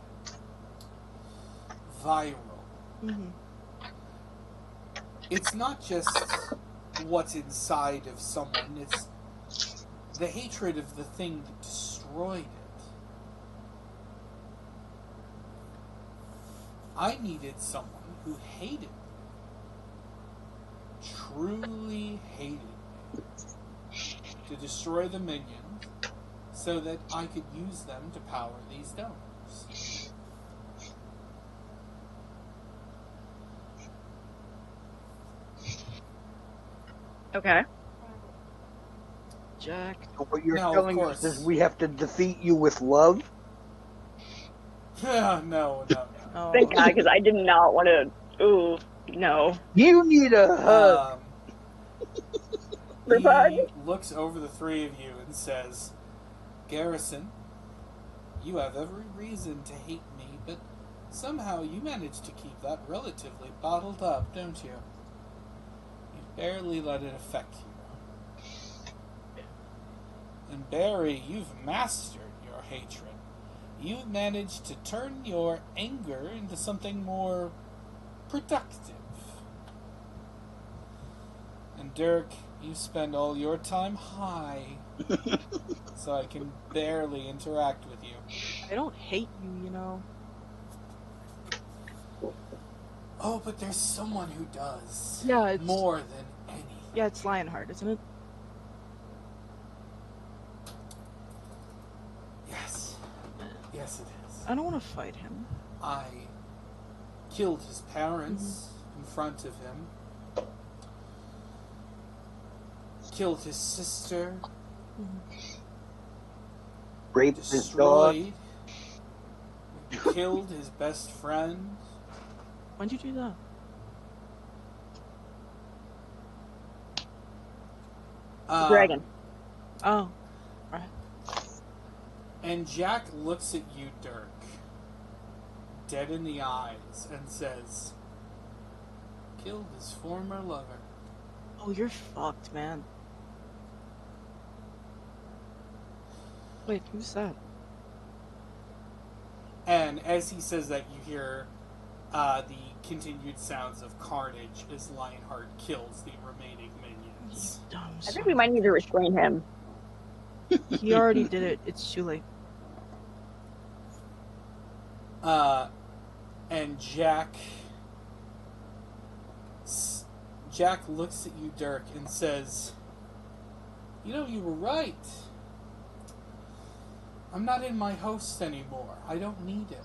viral. Mm-hmm. It's not just what's inside of someone, it's the hatred of the thing that destroyed it. I needed someone who hated me. Truly hated me. To destroy the minions so that I could use them to power these domes. Okay. Jack? So what you're Now, of telling course. us is we have to defeat you with love? No. Oh. Thank God, because I did not want to. Ooh, no. You need a hug. He looks over the three of you and says, "Garrison, you have every reason to hate me, but somehow you manage to keep that relatively bottled up, don't you? You barely let it affect you. And Barry, you've mastered your hatred. You've managed to turn your anger into something more productive. And Dirk, you spend all your time high, so I can barely interact with you." I don't hate you, you know. Oh, but there's someone who does. Yeah, it's... More than any. Yeah, it's Lionheart, isn't it? Yes. Yes, it is. I don't want to fight him. I killed his parents in front of him. Killed his sister. Raped his dog. Destroyed. Killed his best friend. When'd you do that? Dragon. Oh. Right. And Jack looks at you, Dirk, dead in the eyes, and says, "Killed his former lover." Oh, you're fucked, man. Wait, who's that? And as he says that, you hear the continued sounds of carnage as Lionheart kills the remaining minions. You dumb I think we might need to restrain him. He already did it. It's too late. And Jack looks at you, Dirk, and says, "You know, you were right. I'm not in my host anymore. I don't need him."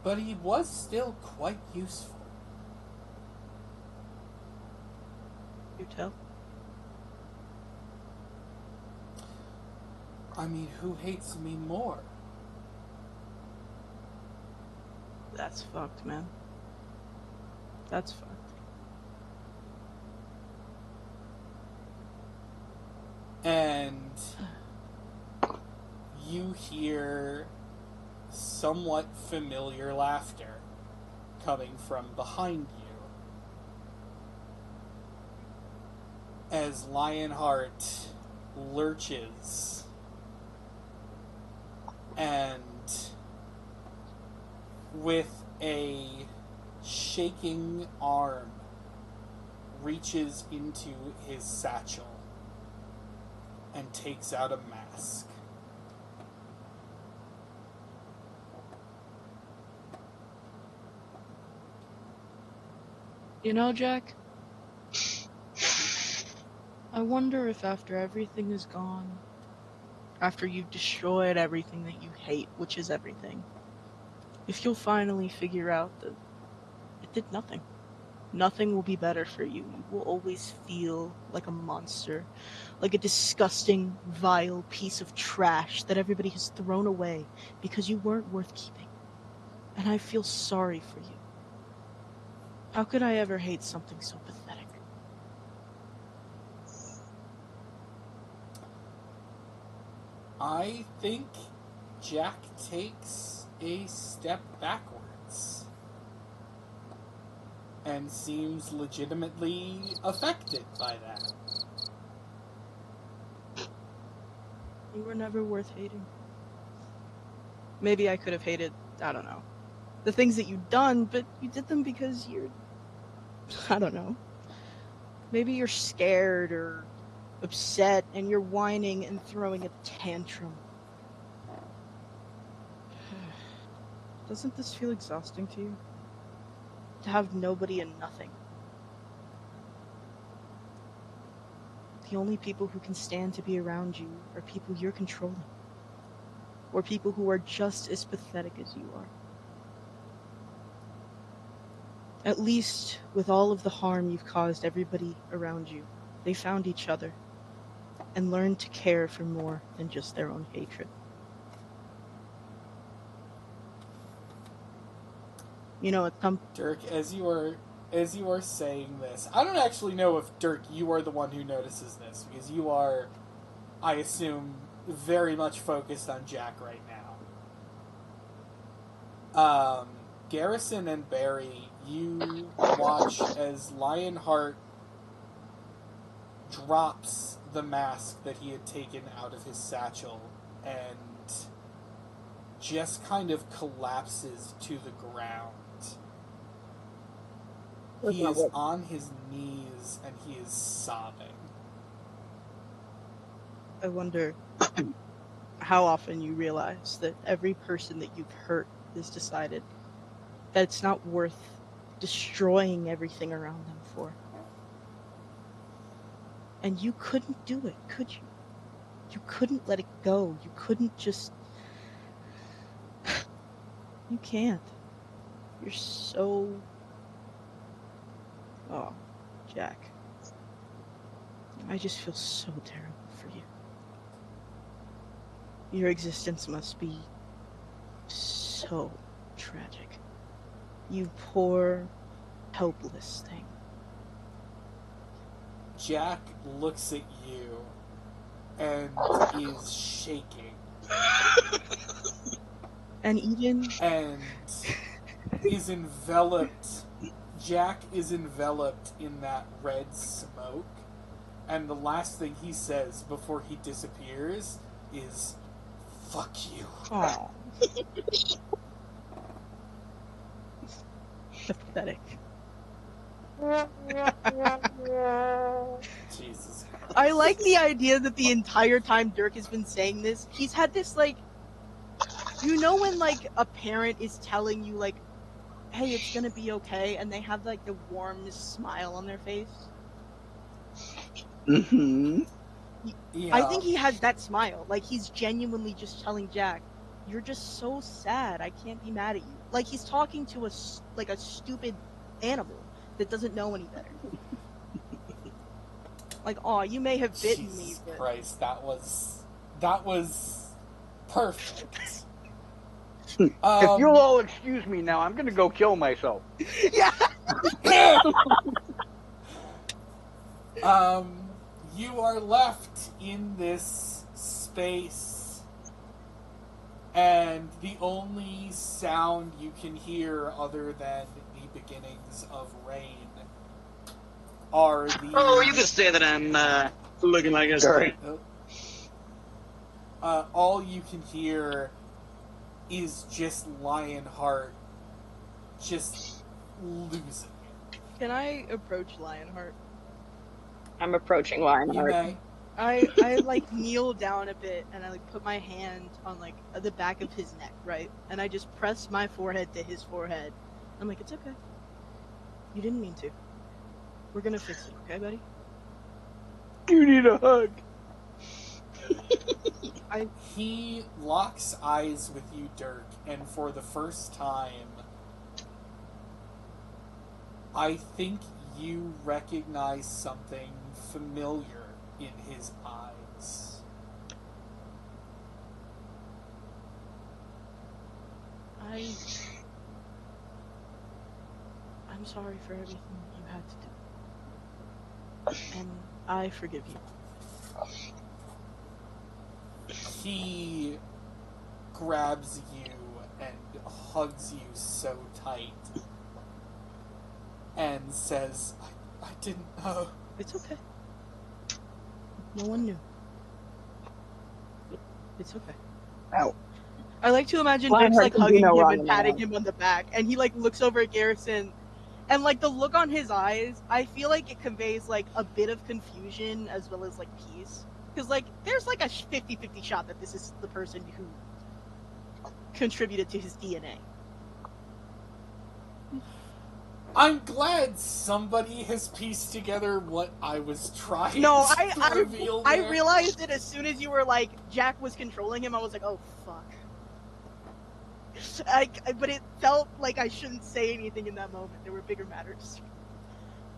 But he was still quite useful. You tell? I mean, who hates me more? That's fucked, man. That's fine. And you hear somewhat familiar laughter coming from behind you as Lionheart lurches and with a shaking arm reaches into his satchel and takes out a mask. You know, Jack, I wonder if after everything is gone, after you've destroyed everything that you hate, which is everything, if you'll finally figure out that it did nothing. Nothing will be better for you. You will always feel like a monster, like a disgusting, vile piece of trash that everybody has thrown away because you weren't worth keeping. And I feel sorry for you. How could I ever hate something so pathetic? I think Jack takes a step backwards and seems legitimately affected by that. You were never worth hating. Maybe I could have hated, I don't know, the things that you'd done, but you did them because you're, I don't know. Maybe you're scared or upset and you're whining and throwing a tantrum. Doesn't this feel exhausting to you? To have nobody and nothing. The only people who can stand to be around you are people you're controlling. Or people who are just as pathetic as you are. At least, with all of the harm you've caused everybody around you, they found each other and learned to care for more than just their own hatred. You know, at some... Dirk, as you are saying this, I don't actually know if Dirk, you are the one who notices this, because you are, I assume, very much focused on Jack right now. Garrison and Barry, you watch as Lionheart drops the mask that he had taken out of his satchel and just kind of collapses to the ground. He is on his knees and he is sobbing. I wonder how often you realize that every person that you've hurt has decided that it's not worth destroying everything around them for. And you couldn't do it, could you? You couldn't let it go. You couldn't just... You can't. You're so... Oh, Jack. I just feel so terrible for you. Your existence must be so tragic. You poor, helpless thing. Jack looks at you and is shaking. And even... And is enveloped... Jack is enveloped in that red smoke, and the last thing he says before he disappears is, "Fuck you." Aww. Pathetic. Jesus Christ. I like the idea that the entire time Dirk has been saying this, he's had this, like... You know when, like, a parent is telling you, like, hey, it's gonna be okay, and they have, like, the warmest smile on their face? Mm-hmm. Yeah. I think he has that smile. Like, he's genuinely just telling Jack, you're just so sad, I can't be mad at you. Like, he's talking to a stupid animal that doesn't know any better. Like, aw, you may have bitten me, Jesus but... Christ, that was perfect. If you'll all excuse me now, I'm gonna go kill myself. Yeah! You are left in this space, and the only sound you can hear other than the beginnings of rain are the... Oh, you could say that I'm looking like a Sorry. all you can hear is just Lionheart just losing it. Can I approach Lionheart? I'm approaching You Lionheart. may. I like kneel down a bit and I like put my hand on like the back of his neck, right? And I just press my forehead to his forehead. I'm like, it's okay. You didn't mean to. We're gonna fix it, okay, buddy? You need a hug. He locks eyes with you, Dirk, and for the first time, I think you recognize something familiar in his eyes. I'm sorry for everything you had to do. And I forgive you. He grabs you and hugs you so tight and says, I didn't know. It's okay. No one knew. It's okay. Ow. I like to imagine Lionheart Dirk's like can do hugging no him wrong and in patting that. him on the back, and he like looks over at Garrison, and like the look on his eyes, I feel like it conveys like a bit of confusion as well as like peace, because like there's like a 50-50 shot that this is the person who contributed to his DNA. I'm glad somebody has pieced together what I was trying No, to reveal I there. realized it as soon as you were like Jack was controlling him. I was like, oh fuck. But it felt like I shouldn't say anything in that moment. There were bigger matters.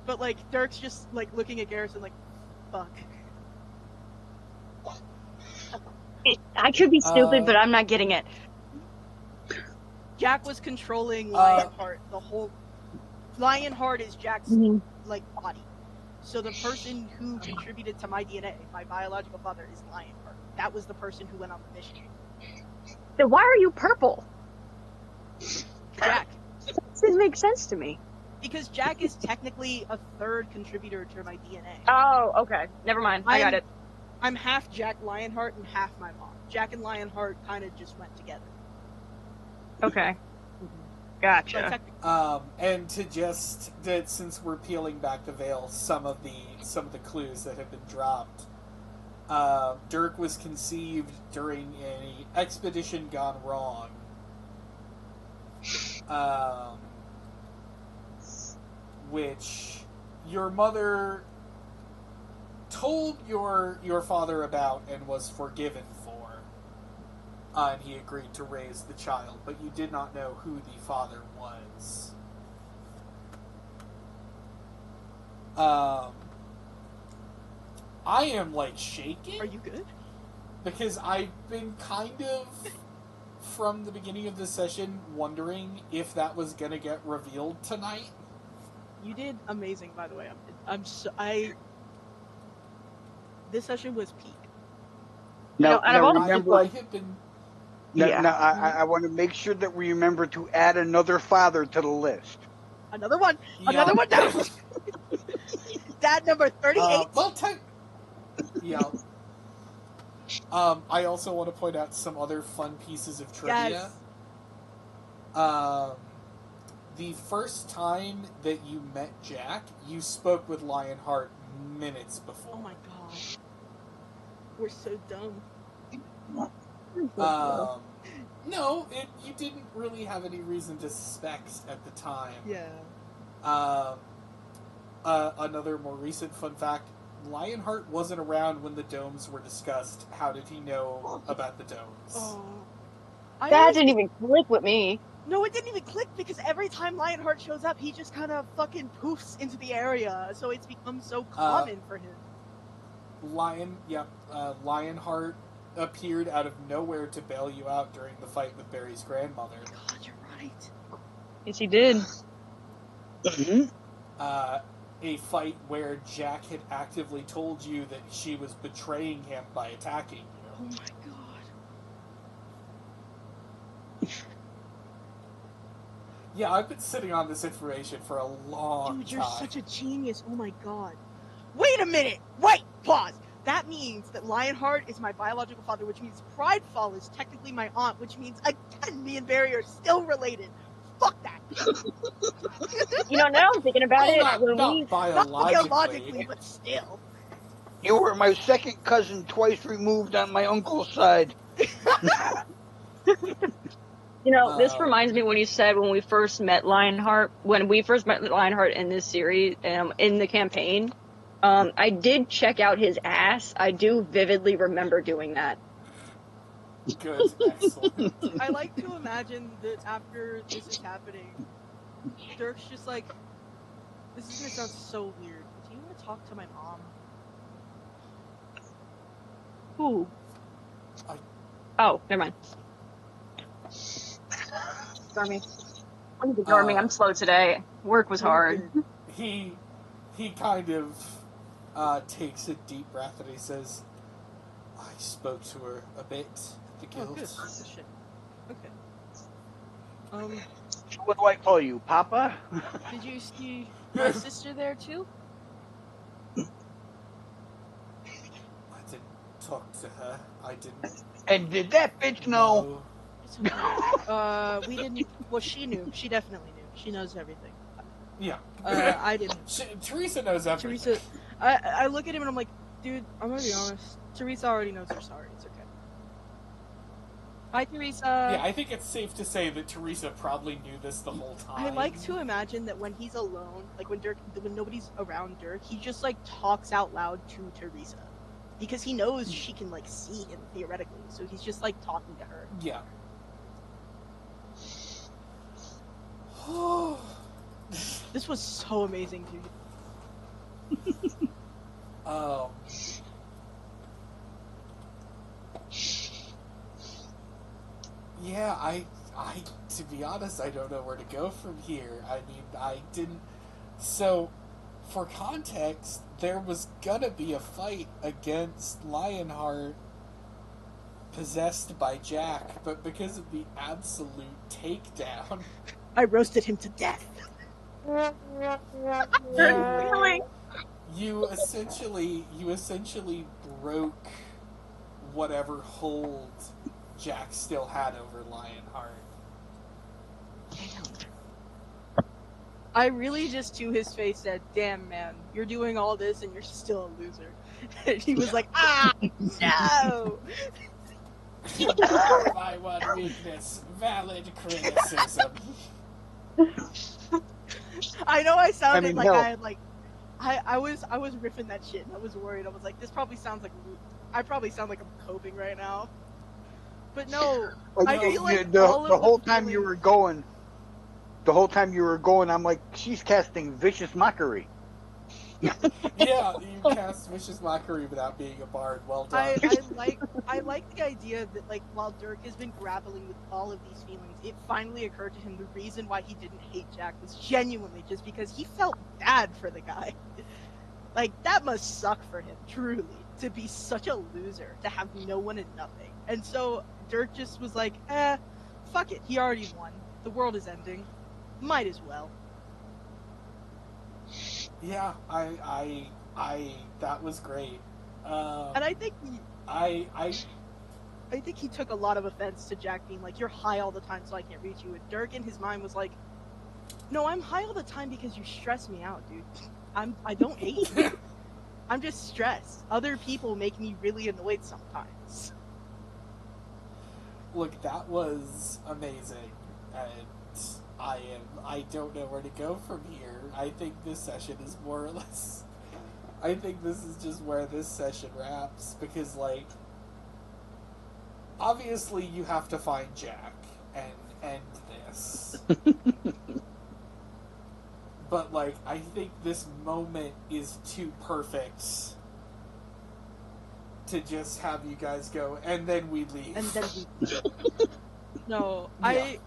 But like Dirk's just like looking at Garrison like, fuck. I could be stupid, but I'm not getting it. Jack was controlling Lionheart. The whole Lionheart is Jack's like body. So the person who contributed to my DNA, my biological father, is Lionheart. That was the person who went on the mission. Then why are you purple? Jack. This doesn't make sense to me. Because Jack is technically a third contributor to my DNA. Oh, okay. Never mind. I got it. I'm half Jack Lionheart and half my mom. Jack and Lionheart kind of just went together. Okay. Gotcha. And to just that, since we're peeling back the veil, some of the clues that have been dropped. Dirk was conceived during an expedition gone wrong. Which your mother told your father about and was forgiven for. And he agreed to raise the child, but you did not know who the father was. I am like shaking. Are you good? Because I've been kind of, from the beginning of this session, wondering if that was going to get revealed tonight. You did amazing, by the way. This session was peak. Now, out of all the remember, I have been... I want to make sure that we remember to add another father to the list. Another one. Yeah. Another one down. Dad number 38. Yeah. I also want to point out some other fun pieces of trivia. Yes. The first time that you met Jack, you spoke with Lionheart minutes before. Oh my god. We're so dumb. No, you didn't really have any reason to suspect at the time. Yeah. Another more recent fun fact, Lionheart wasn't around when the domes were discussed. How did he know about the domes? Oh. That didn't even click with me. No, it didn't even click because every time Lionheart shows up, he just kind of fucking poofs into the area. So it's become so common for him. Lionheart appeared out of nowhere to bail you out during the fight with Barry's grandmother. God, you're right. Yes, he did. a fight where Jack had actively told you that she was betraying him by attacking you. Oh my god. Yeah, I've been sitting on this information for a long Dude, time. you're such a genius. Oh my god. Wait a minute! Wait! Pause! That means that Lionheart is my biological father, which means Pridefall is technically my aunt, which means, again, me and Barry are still related. Fuck that! You know, now I'm thinking about Well, it. not, When not we Not biologically. biologically, but still. You were my second cousin, twice removed on my uncle's side. You know, this reminds me when you said when we first met Lionheart in this series, in the campaign, I did check out his ass. I do vividly remember doing that. Good, excellent. I like to imagine that after this is happening, Dirk's just like, this is gonna sound so weird, but do you want to talk to my mom? Ooh. Oh, never mind. Ignore me. Please ignore me. I'm slow today. Work was hard. He kind of takes a deep breath and he says, I spoke to her a bit at the guild. Oh, good. Shit. Okay. What do I call you, Papa? Did you see my sister there too? I didn't talk to her. I didn't. And did that bitch know? It's okay. We didn't. Well, she knew. She definitely knew. She knows everything. Yeah. I didn't. Teresa knows everything. Teresa, I look at him and I'm like, dude, I'm gonna be honest. Teresa already knows you're sorry. It's okay. Hi, Teresa. Yeah, I think it's safe to say that Teresa probably knew this the whole time. I like to imagine that when he's alone, like when nobody's around Dirk, he just like talks out loud to Teresa. Because he knows she can like see him theoretically, so he's just like talking to her. Yeah. This was so amazing, dude. Yeah, I, to be honest, I don't know where to go from here. I mean, I didn't. So, for context, there was gonna be a fight against Lionheart possessed by Jack, but because of the absolute takedown, I roasted him to death. Really? you essentially broke whatever hold Jack still had over Lionheart. I really just to his face said, "Damn man, you're doing all this and you're still a loser." And he was like, "Ah, no." My one weakness, valid criticism. I know I sounded hell. I was riffing that shit and I was worried. I was like, this probably sounds like I probably sound like I'm coping right now. But no, I feel like the all of whole the time you were going, I'm like, she's casting vicious mockery. Yeah, you cast vicious mockery without being a bard. Well done. I like the idea that like while Dirk has been grappling with all of these feelings, it finally occurred to him the reason why he didn't hate Jack was genuinely just because he felt bad for the guy. Like that must suck for him, truly, to be such a loser, to have no one and nothing. And so Dirk just was like, fuck it, he already won. The world is ending. Might as well. Yeah, I that was great. And I think I think he took a lot of offense to Jack being like, you're high all the time so I can't reach you. And Dirk in his mind was like, no, I'm high all the time because you stress me out, dude. I don't hate you. I'm just stressed. Other people make me really annoyed sometimes. Look, that was amazing, and I don't know where to go from here. I think this session is more or less. I think this is just where this session wraps, because, like, obviously you have to find Jack and end this. But, like, I think this moment is too perfect to just have you guys go, and then we leave. And then we... No, Yeah.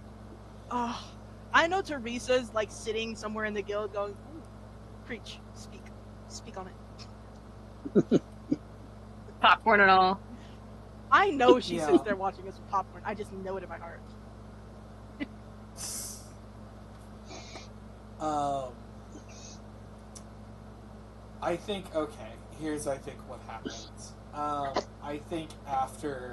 I know Teresa's like sitting somewhere in the guild going, ooh, preach, speak on it. Popcorn and all. I know she Yeah. sits there watching us with popcorn. I just know it in my heart. I think, okay, here's I think what happens. I think after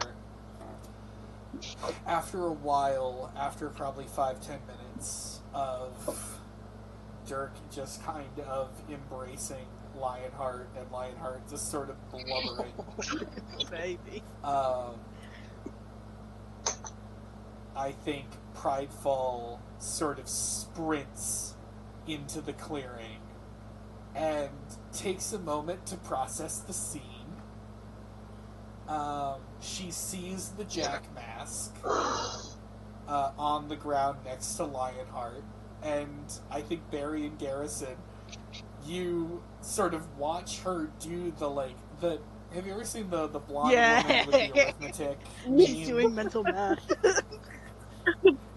a while, after probably 5-10 minutes of Dirk just kind of embracing Lionheart and Lionheart just sort of blubbering. Baby. I think Pridefall sort of sprints into the clearing and takes a moment to process the scene. She sees the Jack mask on the ground next to Lionheart, and I think Barry and Garrison, you sort of watch her do the have you ever seen the blonde woman with the arithmetic? She's doing mental math.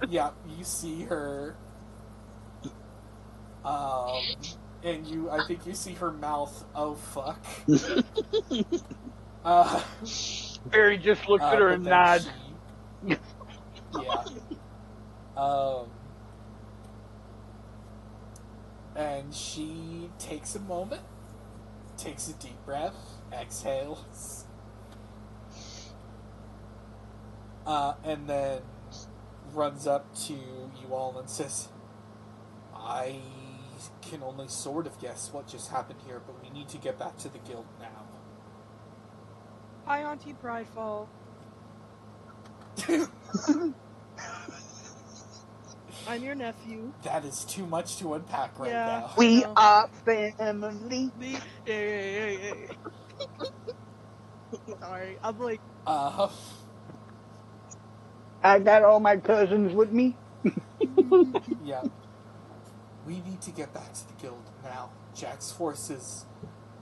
Yeah, you see her, and I think you see her mouth. Oh fuck! Barry just looks at her and nods. Yeah. And she takes a moment, takes a deep breath, exhales, and then runs up to you all and says, I can only sort of guess what just happened here, but we need to get back to the guild now. Hi, Auntie Pridefall. I'm your nephew. That is too much to unpack right Yeah. now. We are family. Hey. Sorry, I'm like, I got all my cousins with me. Yeah. We need to get back to the guild now. Jack's forces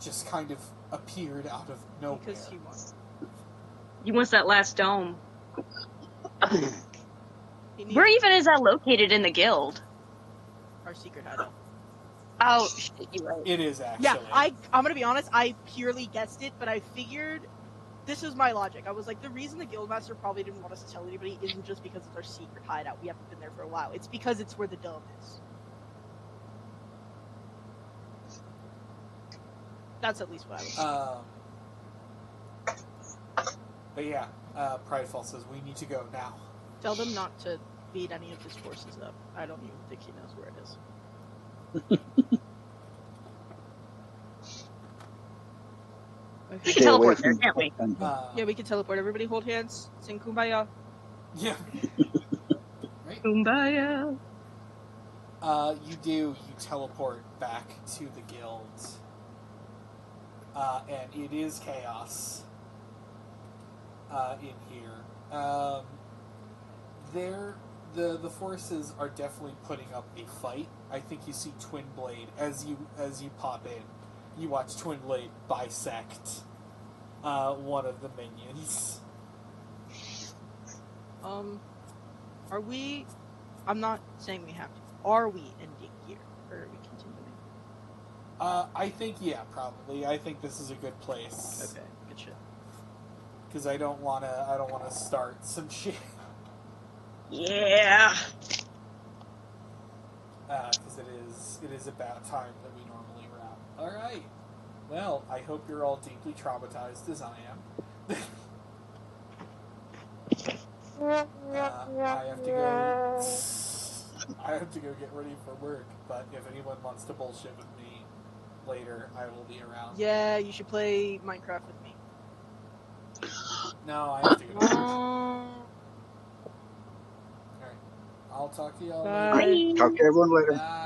just kind of appeared out of nowhere. because he wants. He wants that last dome. He needs Where even is that located in the guild? our secret hideout. Oh, shit, you're right. It is actually. Yeah, I'm gonna be honest, I purely guessed it, but I figured this is my logic. I was like, the reason the guildmaster probably didn't want us to tell anybody isn't just because it's our secret hideout. We haven't been there for a while. It's because it's where the dome is. That's at least what I was. But yeah, Pridefall says we need to go now. Tell them not to beat any of his forces up. I don't even think he knows where it is. We can teleport there, can't we? Yeah, we can teleport. Everybody hold hands. Sing Kumbaya. Yeah. Right. Kumbaya. You teleport back to the guild. And it is chaos in here. The forces are definitely putting up a fight. I think you see Twin Blade as you pop in. You watch Twin Blade bisect one of the minions. Are we? I'm not saying we have to. Are we ending here, or are we continuing? I think probably. I think this is a good place. Okay, good shit. Because I don't wanna start some shit. Yeah. Because it is about time that we normally wrap. All right. Well, I hope you're all deeply traumatized as I am. I have to go get ready for work. But if anyone wants to bullshit with me later, I will be around. Yeah, you should play Minecraft with me. No, I have to go to work. All right. I'll talk to y'all later. Bye. Talk to everyone later. Bye.